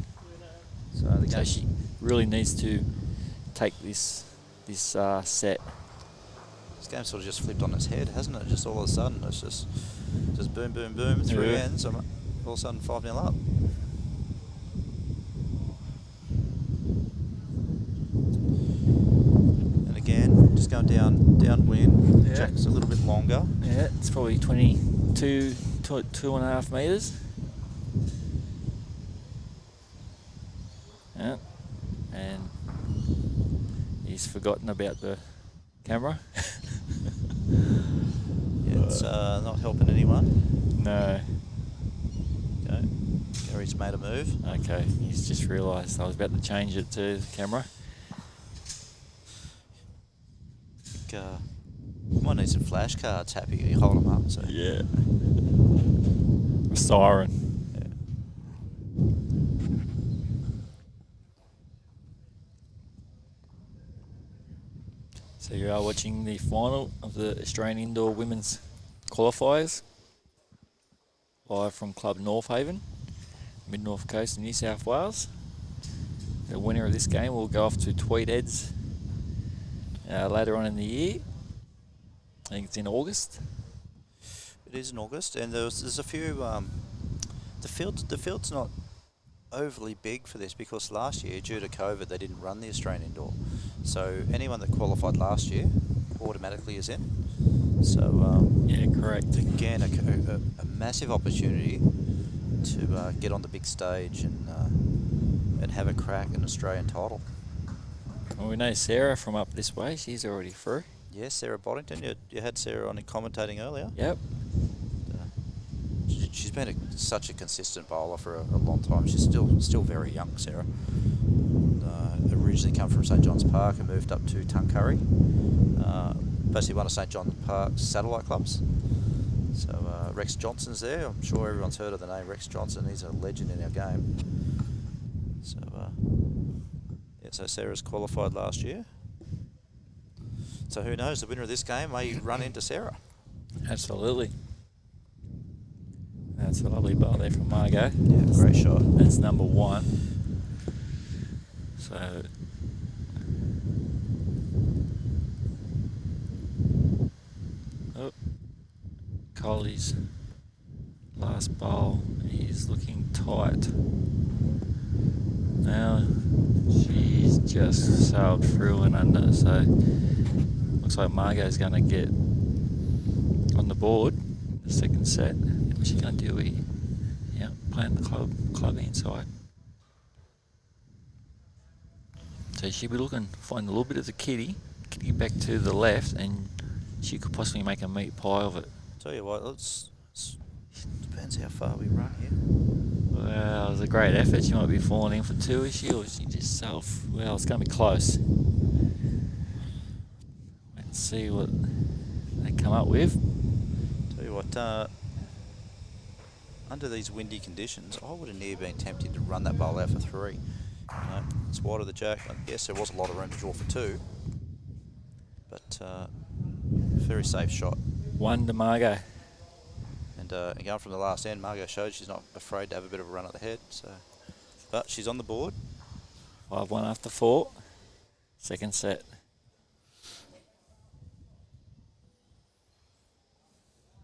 So she really needs to take this set. This game sort of just flipped on its head, hasn't it? Just all of a sudden, it's just boom, boom, boom, 3 ends. All of a sudden, 5-0 up. And again, just going downwind. Yeah. Jack's a little bit longer. Yeah, it's probably 2.5 metres. Yeah, and he's forgotten about the camera. Yeah, it's not helping anyone. No. Okay. Gary's made a move. Okay, he's just realised I was about to change it to the camera. Might need some flashcards. Happy you hold them up. So. Yeah. A siren. So you are watching the final of the Australian Indoor Women's Qualifiers, live from Club Northaven, mid-north coast of New South Wales. The winner of this game will go off to Tweedheads later on in the year. I think it's in August. It is in August, and there's a few. The field's not overly big for this because last year, due to COVID, they didn't run the Australian Indoor. So anyone that qualified last year automatically is in. So Yeah, correct. again, a massive opportunity to get on the big stage and have a crack at an Australian title. Well, we know Sarah from up this way. She's already through. Yes, Sarah Boddington. You had Sarah on commentating earlier. Yep. She's been such a consistent bowler for a long time. She's still very young, Sarah. Originally come from St John's Park and moved up to Tuncurry. Basically one of St John's Park's satellite clubs. So Rex Johnson's there. I'm sure everyone's heard of the name Rex Johnson. He's a legend in our game. So so Sarah's qualified last year. So who knows? The winner of this game may run into Sarah. Absolutely. That's a lovely ball there from Margo. Yeah, great shot. That's number 1. So Kylie's last bowl is looking tight. Now she's just sailed through and under, so looks like Margo's going to get on the board the second set. What's she going to do here? Yeah, playing the club inside. So she'll be looking, find a little bit of the kitty back to the left, and she could possibly make a meat pie of it. Tell you what, depends how far we run here. Well, it was a great effort. She might be falling in for 2, is she? Or is she just well, it's going to be close. Let's see what they come up with. Tell you what, under these windy conditions, I would have near been tempted to run that bowl out for 3. No, it's wide of the jack. Yes, there was a lot of room to draw for 2. But very safe shot. 1 to Margo. And going from the last end, Margo showed she's not afraid to have a bit of a run at the head. So, but she's on the board. 5-1 after 4. Second set.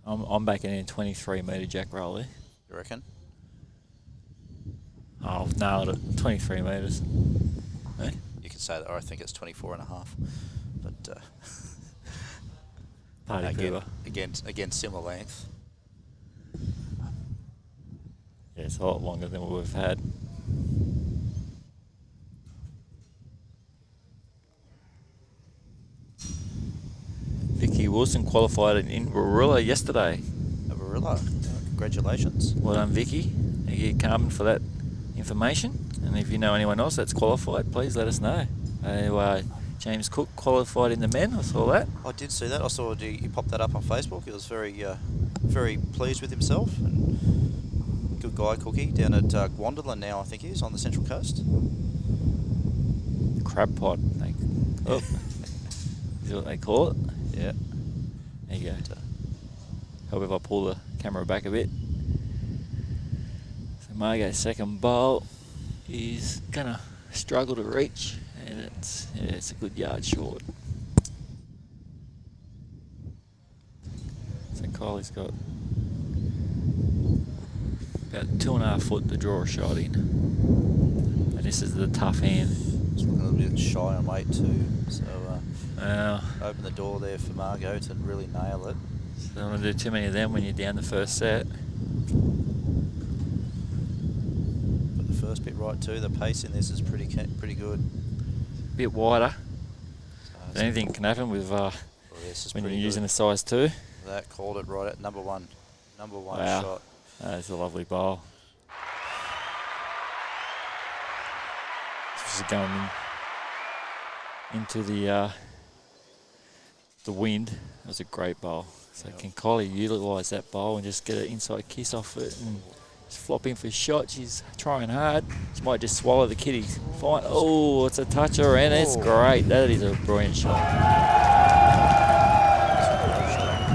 I'm backing in 23 metre jack roll there. You reckon? Oh, I've nailed it. 23 metres. Eh? You can say that. Or I think it's 24.5. But Party pooper. again, similar length. Yeah, it's a lot longer than what we've had. Vicky Wilson qualified in Warilla yesterday. A Barilla. Congratulations. Well done, Vicky. Thank you, Carmen, for that information. And if you know anyone else that's qualified, please let us know. James Cook qualified in the men. I saw that. I did see that. I saw he popped that up on Facebook. He was very pleased with himself. And good guy, Cookie, down at Gwandala now, I think he is, on the Central Coast. Crab pot. Oh. Is what they call it? Yeah. There you go. Help if I pull the camera back a bit. So Margo's second bowl is gonna struggle to reach, and it's a good yard short. So Kylie's got about 2.5 foot to draw a shot in, and this is the tough hand. It's looking a little bit shy on weight too, so open the door there for Margo to really nail it. So don't want to do too many of them when you're down the first set. Got the first bit right too. The pace in this is pretty good. Bit wider. So Anything can happen with this is when you're pretty using good. a size 2. That called it right at number one Wow. shot. That's a lovely bowl. This is going into the wind. That was a great bowl. So Yep. can Kylie utilise that bowl and just get an inside kiss off it and just flop in for a shot? She's trying hard. She might just swallow the kitty. Fine. Oh, it's a toucher and it's great. That is a brilliant shot.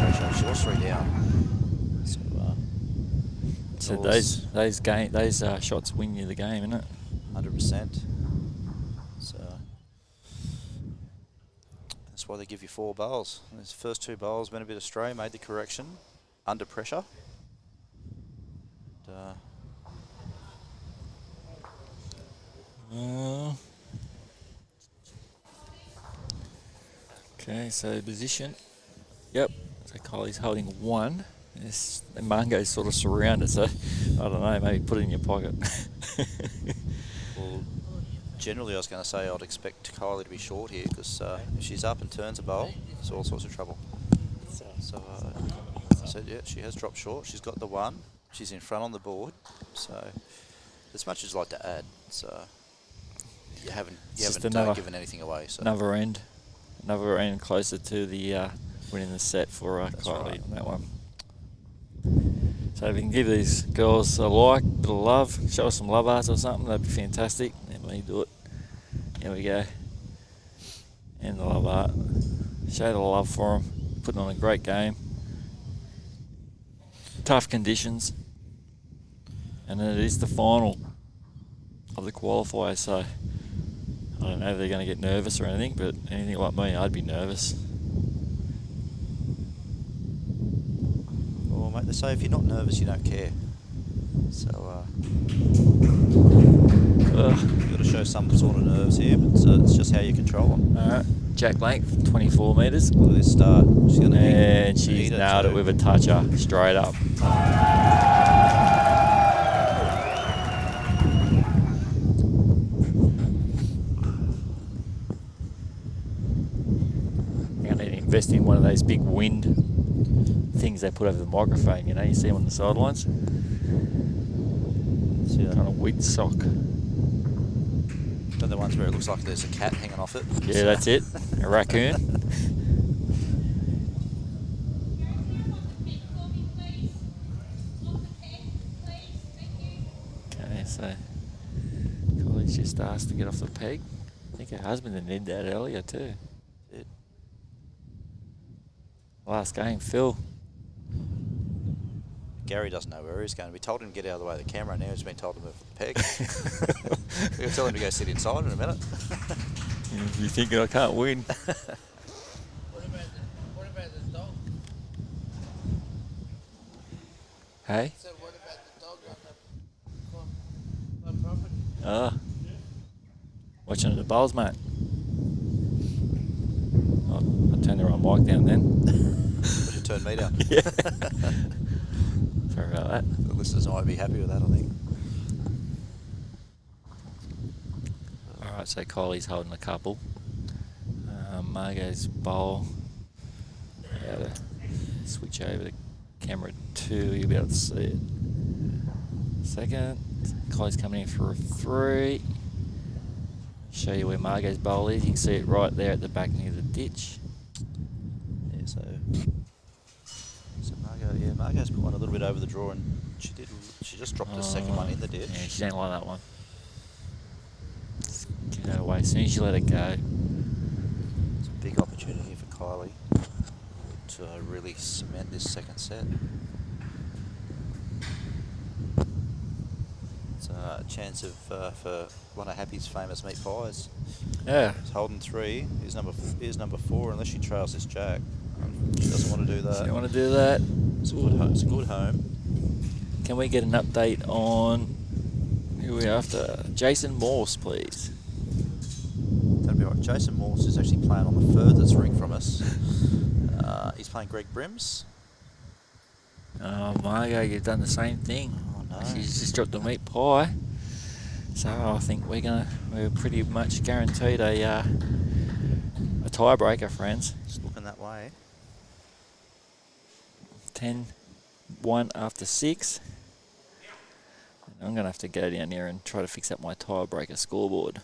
Great shot. She was 3 down. So Always those shots win you the game, innit? 100%. So that's why they give you 4 bowls. Those first 2 bowls went a bit astray, made the correction under pressure. Okay, so position. Yep. So Kylie's holding 1. And Margo's sort of surrounded, so I don't know, maybe put it in your pocket. Well, generally I was going to say I'd expect Kylie to be short here because if she's up and turns a bowl, it's all sorts of trouble. So yeah, she has dropped short. She's got the 1. She's in front on the board. So as much as I'd like to add, so you haven't given anything away. So Another end closer to the winning the set for Kylie right. on that one. So if you can give these girls a like, a bit of love, show us some love hearts or something, that'd be fantastic. Let me do it. Here we go. And the love art. Show the love for them. Putting on a great game. Tough conditions. And it is the final of the qualifier, so I don't know if they're going to get nervous or anything, but anything like me, I'd be nervous. well, mate, they say if you're not nervous, you don't care. So you've got to show some sort of nerves here, but it's just how you control them. Alright, jack length, 24 metres. Look at this start. She's going to And she's nailed it with a toucher, straight up. I'm going to invest in one of those big wind things they put over the microphone, you know, you see them on the sidelines. See that? Kind of wind sock. They're the ones where it looks like there's a cat hanging off it. Yeah, that's it. A raccoon. Okay, so Kylie's Kylie's just asked to get off the peg. I think her husband did that earlier too. It, Last game, Phil. Gary doesn't know where he's going. We told him to get out of the way of the camera, and now he's been told to move the peg. We'll tell him to go sit inside in a minute. You thinking I can't win? What about the dog? Hey? So what about the dog on the property? Ah. Watching the bowls, mate. Oh, I turned the wrong mic down then. Would you turn me down? Yeah. Sorry about that. The listeners might be happy with that, I think. Alright, so Kylie's holding a couple. Margo's bowl. Switch over to camera 2, you'll be able to see it. Second, Kylie's coming in for a 3. Show you where Margo's bowl is. You can see it right there at the back near the ditch. Yeah, so Margo's put one a little bit over the draw, and she just dropped the second one in the ditch. Yeah, she don't like that one. Just get that away. As soon as you let it go. It's a big opportunity here for Kylie to really cement this second set. It's a chance of for one of Happy's famous meat pies. Yeah. He's holding 3. Here's number 4. Unless she trails this jack, she doesn't want to do that. She don't want to do that. It's a good home. It's a good home. Can we get an update on who we're after? Jason Morse, please. That'd be right. Jason Morse is actually playing on the furthest ring from us. He's playing Greg Brims. Oh, Margo, you've done the same thing. Oh no. She's just dropped a meat pie. So I think we're pretty much guaranteed a tiebreaker, friends. Just looking that way. 10-1 after 6. I'm going to have to go down there and try to fix up my tiebreaker scoreboard.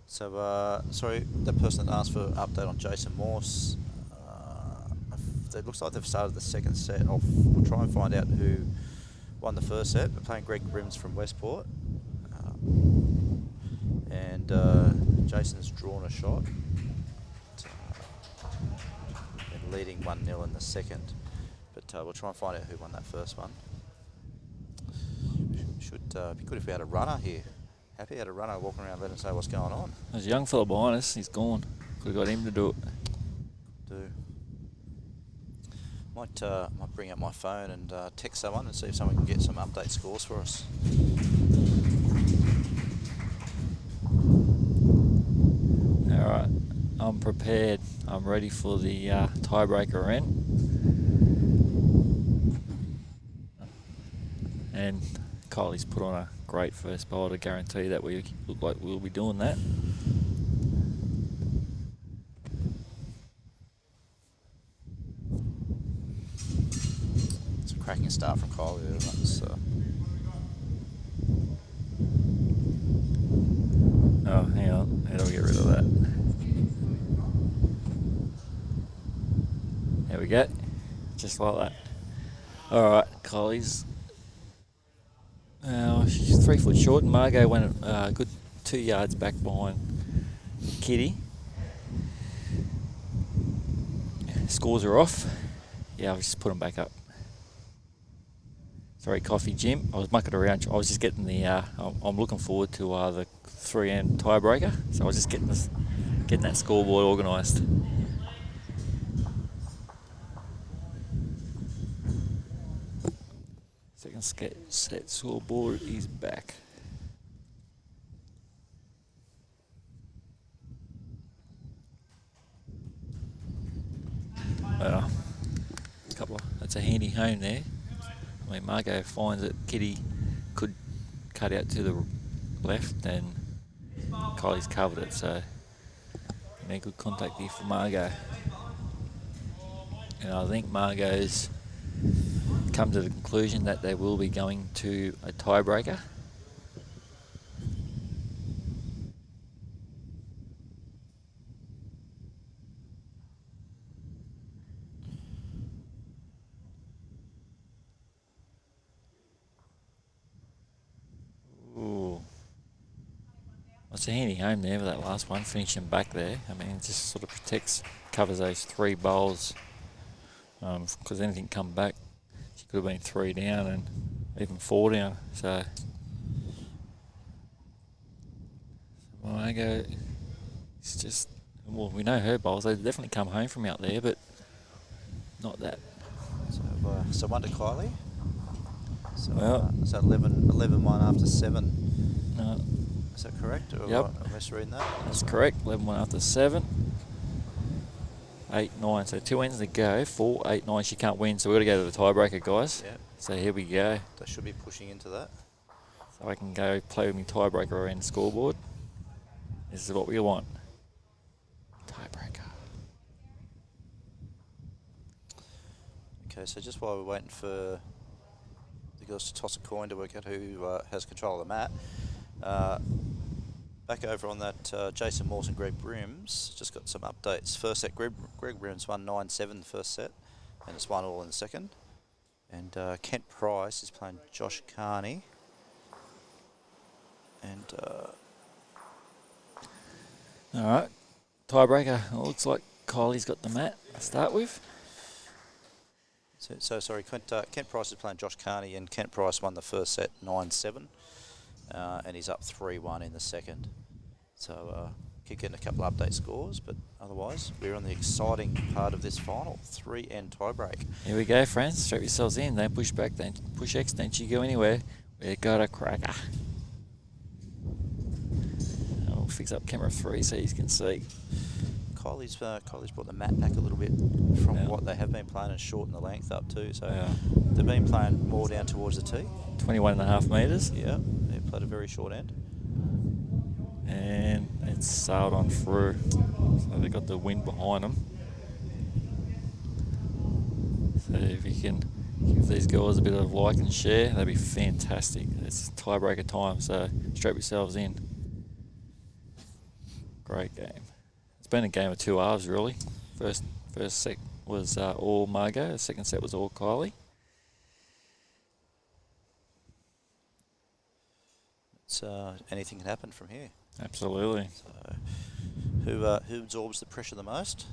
So, sorry, the person that asked for an update on Jason Morse, it looks like they've started the second set off. We'll try and find out who won the first set. We're playing Greg Brims from Westport. And Jason's drawn a shot. And leading 1-0 in the second. But we'll try and find out who won that first one. Should be good if we had a runner here. Happy had a runner walking around letting us know what's going on. There's a young fella behind us. He's gone. Could have got him to do it. Might bring out my phone and text someone and see if someone can get some update scores for us. Alright, I'm prepared. I'm ready for the tiebreaker in. And Kylie's put on a great first bowl to guarantee that we look like we'll be doing that. It's a cracking start from Kylie, isn't it? So. Oh, hang on. How do we get rid of that? There we go. Just like that. Alright, Kylie's. She's 3 foot short, and Margo went a good 2 yards back behind Kitty. Scores are off. Yeah, I'll just put them back up. Sorry, Coffee Jim. I was mucking around. I was just getting the. I'm looking forward to the 3-end tiebreaker. So I was just getting that scoreboard organised. Second set scoreboard is back. Well, that's a handy home there. I mean, Margo finds that Kitty could cut out to the left, and Kylie's covered it, so good contact here for Margo. And I think Margo's come to the conclusion that they will be going to a tiebreaker. It's a handy home there with that last one, finishing back there. I mean, it just sort of covers those 3 bowls. Because anything come back, she could have been 3 down and even 4 down. So Margo, it's just, well, we know her bowls. They definitely come home from out there, but not that. So 1 to Kylie. So, Well, so 11-1 after 7. No, Is that correct? Or Yep. am I misreading that? that's correct. 11-1 after 7. 8-9. So 2 ends to go. 4, 8, 9. She can't win, so we've got to go to the tiebreaker, guys. Yeah. So here we go. They should be pushing into that. So I can go play with my tiebreaker around the scoreboard. This is what we want. Tiebreaker. Okay, so just while we're waiting for the girls to toss a coin to work out who has control of the mat, back over on that Jason Morse and Greg Brims, just got some updates. First set, Greg Brims won 9-7 the first set, and it's 1-1 in the second. And Kent Price is playing Josh Carney. And All right. Tiebreaker. It looks like Kylie's got the mat to start with. so sorry, Kent Price is playing Josh Carney, and Kent Price won the first set 9-7, and he's up 3-1 in the second. So keep getting a couple of update scores, but otherwise we're on the exciting part of this final 3-end tiebreak. Here we go, friends. Strap yourselves in. Don't push back. Don't push X. Don't you go anywhere. We got a cracker. I'll fix up camera 3 so you can see. Kylie's brought the mat back a little bit from what they have been playing and shortened the length up too. So they've been playing more down towards the tee. 21.5 metres. Yeah, they played a very short end. And it's sailed on through. So they've got the wind behind them. So if you can give these guys a bit of like and share, that'd be fantastic. It's tiebreaker time, so strap yourselves in. Great game. It's been a game of 2 halves, really. First set was all Margo. The second set was all Kylie. So anything can happen from here. Absolutely. So who absorbs the pressure the most?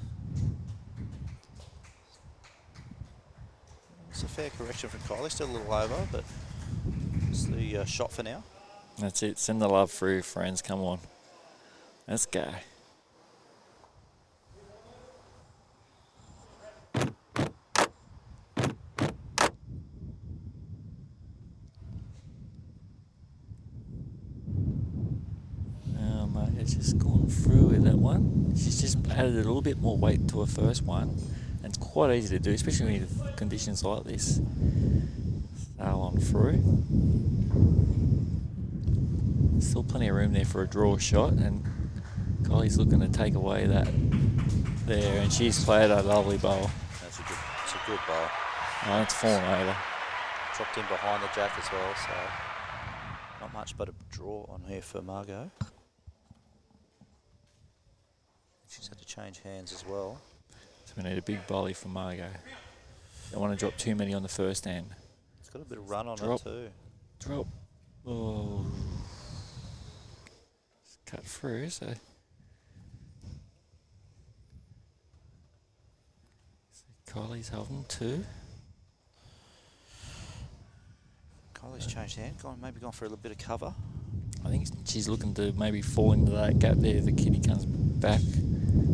It's a fair correction from Kylie. Still a little over, but it's the shot for now. That's it. Send the love through, friends. Come on. Let's go. Margaret's just gone through with that one. She's just added a little bit more weight to her first one. And it's quite easy to do, especially with conditions like this. Sail on through. Still plenty of room there for a draw shot, and Kylie's looking to take away that there, and she's played a lovely bowl. It's a good bowl. Oh, it's fallen over. Dropped in behind the jack as well, so not much but a draw on here for Margo. She's had to change hands as well. So we need a big volley for Margo. Don't want to drop too many on the first end. It's got a bit of run on Drop. it too. Drop. Oh. It's cut through, so. Kylie's holding 2. Kylie's changed hand, maybe gone for a little bit of cover. I think she's looking to maybe fall into that gap there. The kitty comes back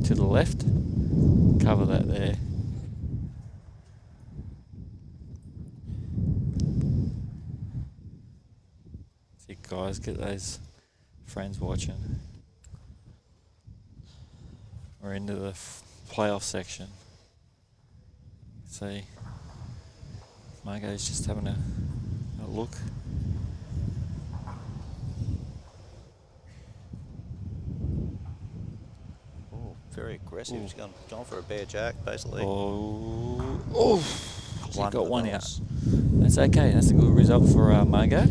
to the left. Cover that there. See, guys, get those friends watching. We're into the playoff section. See, Margo's just having a look. Oh, very aggressive. He's gone for a bare jack, basically. Oh, she One got for one the out. loss. That's okay. That's a good result for Margo.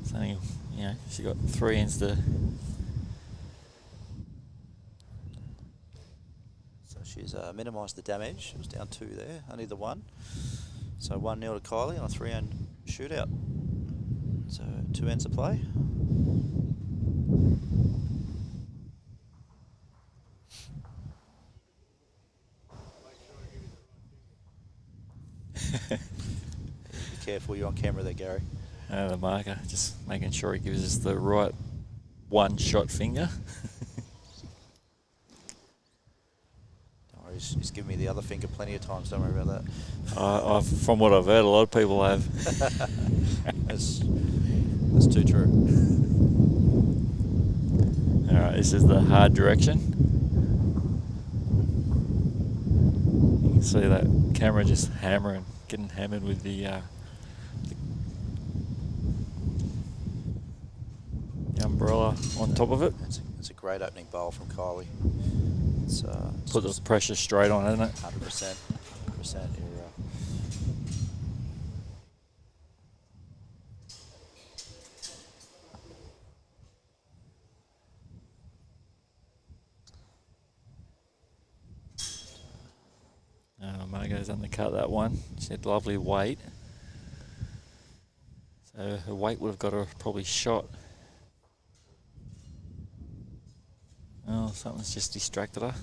It's only, she got 3 ends to. So she's minimised the damage. It was down 2 there, only the 1. So 1-0 to Kylie on a 3-end shootout. So 2 ends of play. Be careful, you're on camera there, Gary. The marker, just making sure he gives us the right one-shot finger. Don't worry, he's given me the other finger plenty of times, don't worry about I've, from what I've heard, a lot of people have. that. That's too true. Alright, this is the hard direction. You can see that camera just hammering, getting hammered with the umbrella on top of it. It's a great opening bowl from Kylie. It's Put the pressure straight on, isn't it? 100%. 100%. Margo's undercut that one. She had lovely weight. So her weight would have got her probably shot. Oh, something's just distracted her.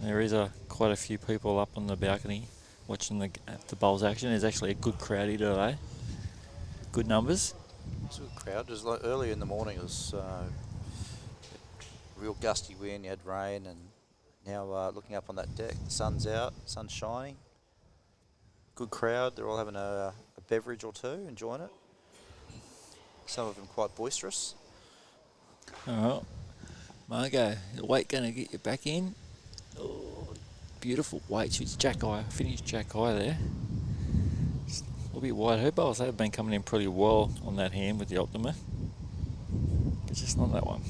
There is quite a few people up on the balcony watching the bowls action. There's actually a good crowd here today. Good numbers. It's a good crowd. Just like earlier in the morning, it was real gusty wind. You had rain, and now looking up on that deck, the sun's out, sun's shining. Good crowd. They're all having a beverage or two, enjoying it. Some of them quite boisterous. All right, Margo, the weight going to get you back in. Oh, beautiful weight. She's jack eye. Finished jack eye there. Just a little bit wide. Her bowls have been coming in pretty well on that hand with the Optima, but just not that one.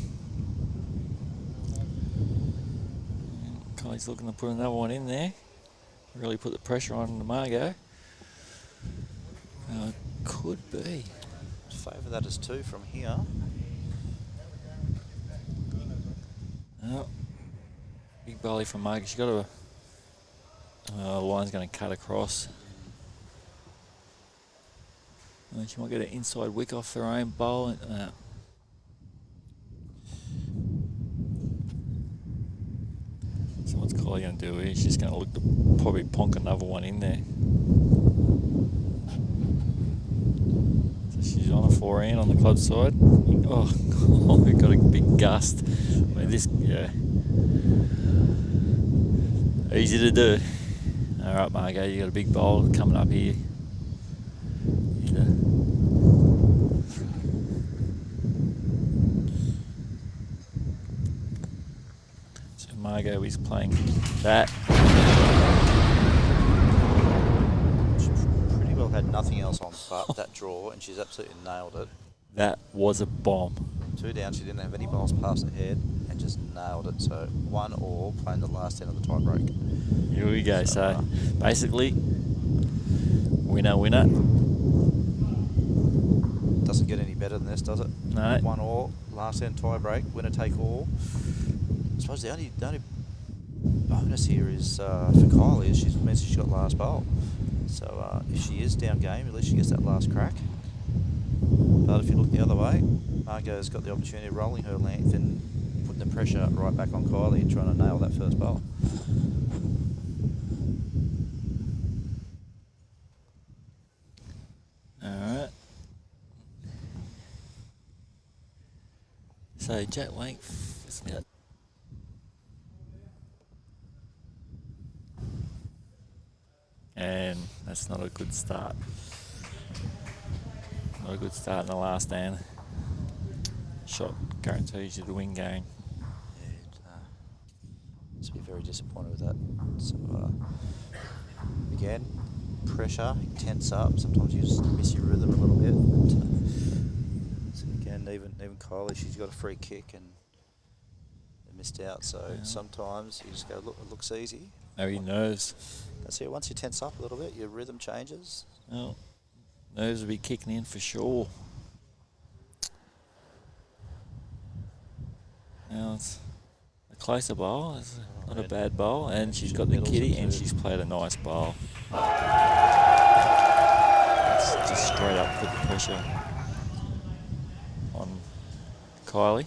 And Kylie's looking to put another one in there. Really put the pressure on the Margo. Could be. Favour that as two from here. Oh, big volley from Margaret. She's got a line's going to cut across. And she might get an inside wick off her own bowl. So what's Kylie going to do here? She's going to look to probably ponk another one in there. She's on a forehand on the club side. Oh, we've got a big gust. I mean, this, yeah. Easy to do. All right, Margo, you got a big bowl coming up here. So Margo is playing that. Had nothing else on but that draw, and she's absolutely nailed it. That was a bomb. Two down, she didn't have any bowls past her head, and just nailed it. So 1-all, playing the last end of the tie break. Here we go. So basically, winner, winner. Doesn't get any better than this, does it? No. 1-all, last end tie break, winner take all. I suppose the only bonus here is for Kylie is she's got last bowl. So if she is down game, at least she gets that last crack. But if you look the other way, Margo's got the opportunity of rolling her length and putting the pressure right back on Kylie and trying to nail that first bowl. Alright. So jet length, isn't it? And that's not a good start. Not a good start in the last hand. Shot guarantees you the win game. Yeah, just be very disappointed with that. So again, pressure, you tense up. Sometimes you just miss your rhythm a little bit. But, so again, even Kylie, she's got a free kick and missed out. So sometimes you just go, look, it looks easy. Maybe nerves. That's it. Once you tense up a little bit, your rhythm changes. Well, nerves will be kicking in for sure. Now it's a closer bowl. It's not a bad bowl, and she's got the kitty, and she's played a nice bowl. just straight up put the pressure on Kylie.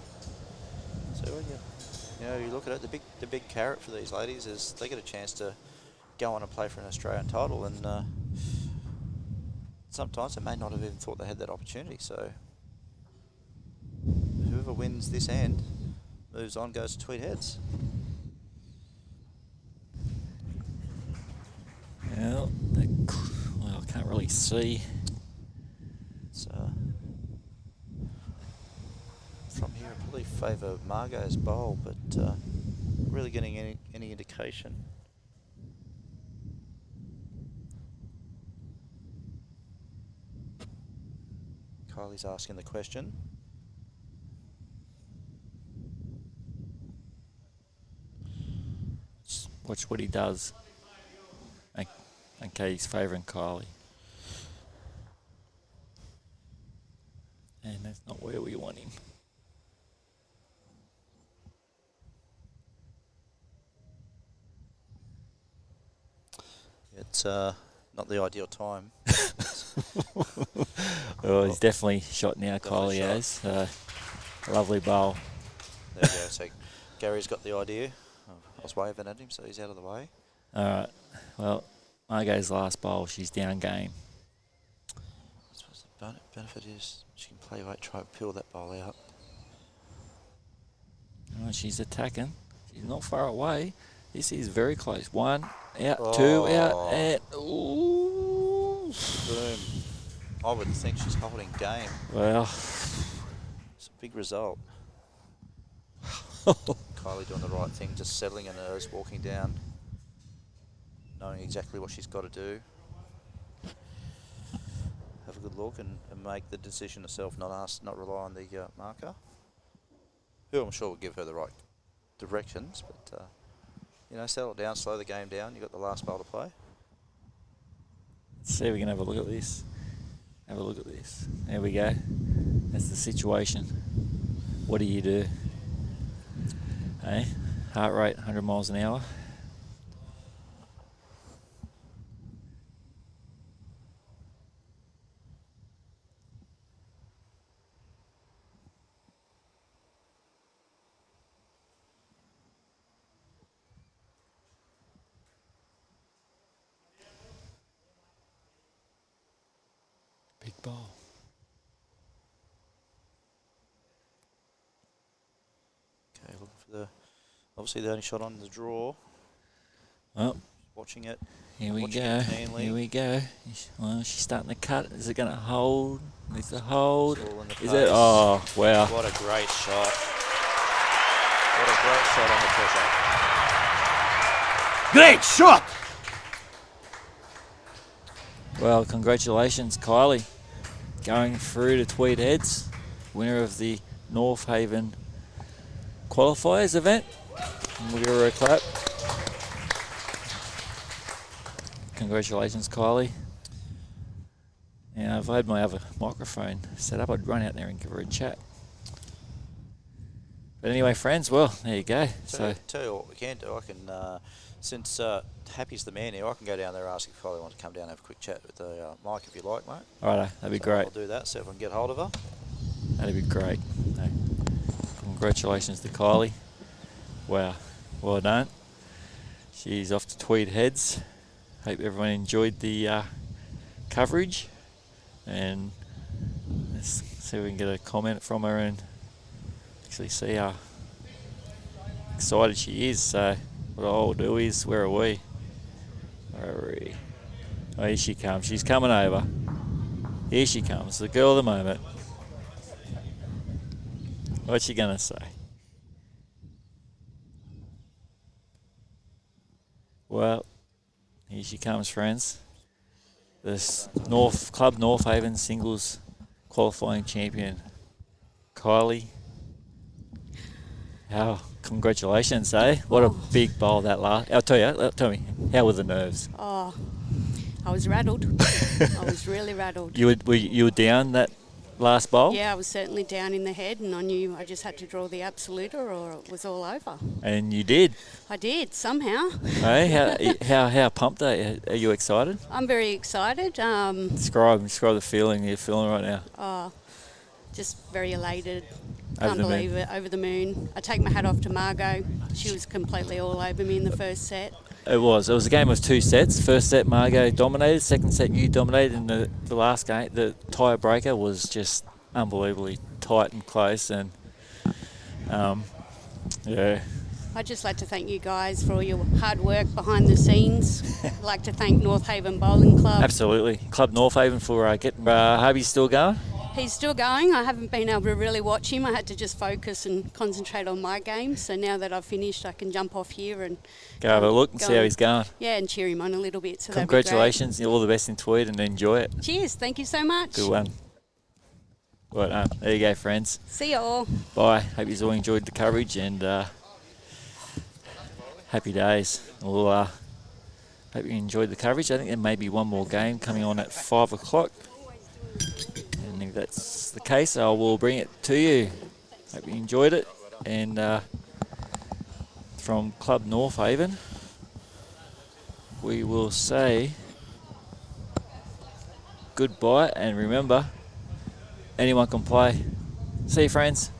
So when you look at it, the big carrot for these ladies is they get a chance to go on and play for an Australian title, and sometimes they may not have even thought they had that opportunity. So whoever wins this end moves on, goes to Tweed Heads. Well, I can't really see. It's, from here, I probably favour Margo's bowl, but not really getting any indication. Kylie's asking the question. Just watch what he does. Okay, he's favouring Kylie. And that's not where we want him. It's not the ideal time. Well, he's definitely shot now, Definitely Kylie shot. has. Lovely bowl. There we go. So Gary's got the idea. I was waving at him, so he's out of the way. Alright, well, Margo's last bowl, she's down game. I suppose the benefit is she can play weight, try and peel that bowl out. Oh, she's attacking. She's not far away. This is very close. 1 out, 2 out, and ooh. Boom. I would think she's holding game. Well, It's a big result. Kylie doing the right thing, just settling her nerves, walking down, knowing exactly what she's got to do. Have a good look and make the decision herself, not rely on the marker, who I'm sure will give her the right directions, but settle down, slow the game down. You've got the last bowl to play. let's see if we can have a look at this. Have a look at this. There we go. That's the situation. What do you do? Hey, heart rate 100 miles an hour. Big ball. Okay, looking for obviously the only shot on the draw. Well, Watching it. here we Watching go. it keenly. Here we go. Well, she's starting to cut. Is it going to hold? Is it hold? It's all in the Is it? pace. Oh, wow. What a great shot. What a great shot on the pressure. Great shot! Well, congratulations, Kylie. Going through to Tweed Heads, winner of the North Haven Qualifiers event. We'll give her a clap. Congratulations, Kylie. Now, if I had my other microphone set up, I'd run out there and give her a chat. But anyway, friends, well, there you go. So Tell you what we can do. I can, since Happy's the man here, I can go down there and ask if Kylie wants to come down and have a quick chat with the mic if you like, mate. righto, that'd be So great. I'll do that, see if I can get hold of her. That'd be great. No. Congratulations to Kylie. Wow, well done. She's off to Tweed Heads. Hope everyone enjoyed the coverage. And let's see if we can get a comment from her and actually see how excited she is. So what I'll do is, where are we? Where are we? Oh, here she comes. She's coming over. Here she comes, the girl of the moment. What's she gonna say? Well, here she comes, friends. This Club North Haven singles qualifying champion, Kylie. How congratulations, eh? What a big bowl that last. I'll tell you. Tell me, how were the nerves? Oh, I was rattled. I was really rattled. You were down that last bowl. Yeah, I was certainly down in the head, and I knew I just had to draw the absoluter or it was all over. And you did. I did, somehow. Hey, how pumped are you? Are you excited? I'm very excited. Describe the feeling you're feeling right now. Just very elated. Over Can't the believe it. Over the moon. I take my hat off to Margo. She was completely all over me in the first set. It was a game of 2 sets. First set, Margo dominated. Second set, you dominated. And the last game, the tiebreaker was just unbelievably tight and close. And, yeah. I'd just like to thank you guys for all your hard work behind the scenes. I'd like to thank North Haven Bowling Club. Absolutely. Club North Haven for getting Hubby's still going. He's still going. I haven't been able to really watch him. I had to just focus and concentrate on my game. So now that I've finished, I can jump off here and go have a look and see how he's going. Yeah, and cheer him on a little bit. So congratulations. All the best in Tweed and enjoy it. Cheers. Thank you so much. Good one. Well, there you go, friends. See you all. Bye. Hope you all enjoyed the coverage and happy days. We'll hope you enjoyed the coverage. I think there may be one more game coming on at 5 o'clock. And if that's the case, I will bring it to you. Hope you enjoyed it. And from Club North Haven, we will say goodbye. And remember, anyone can play. See you, friends.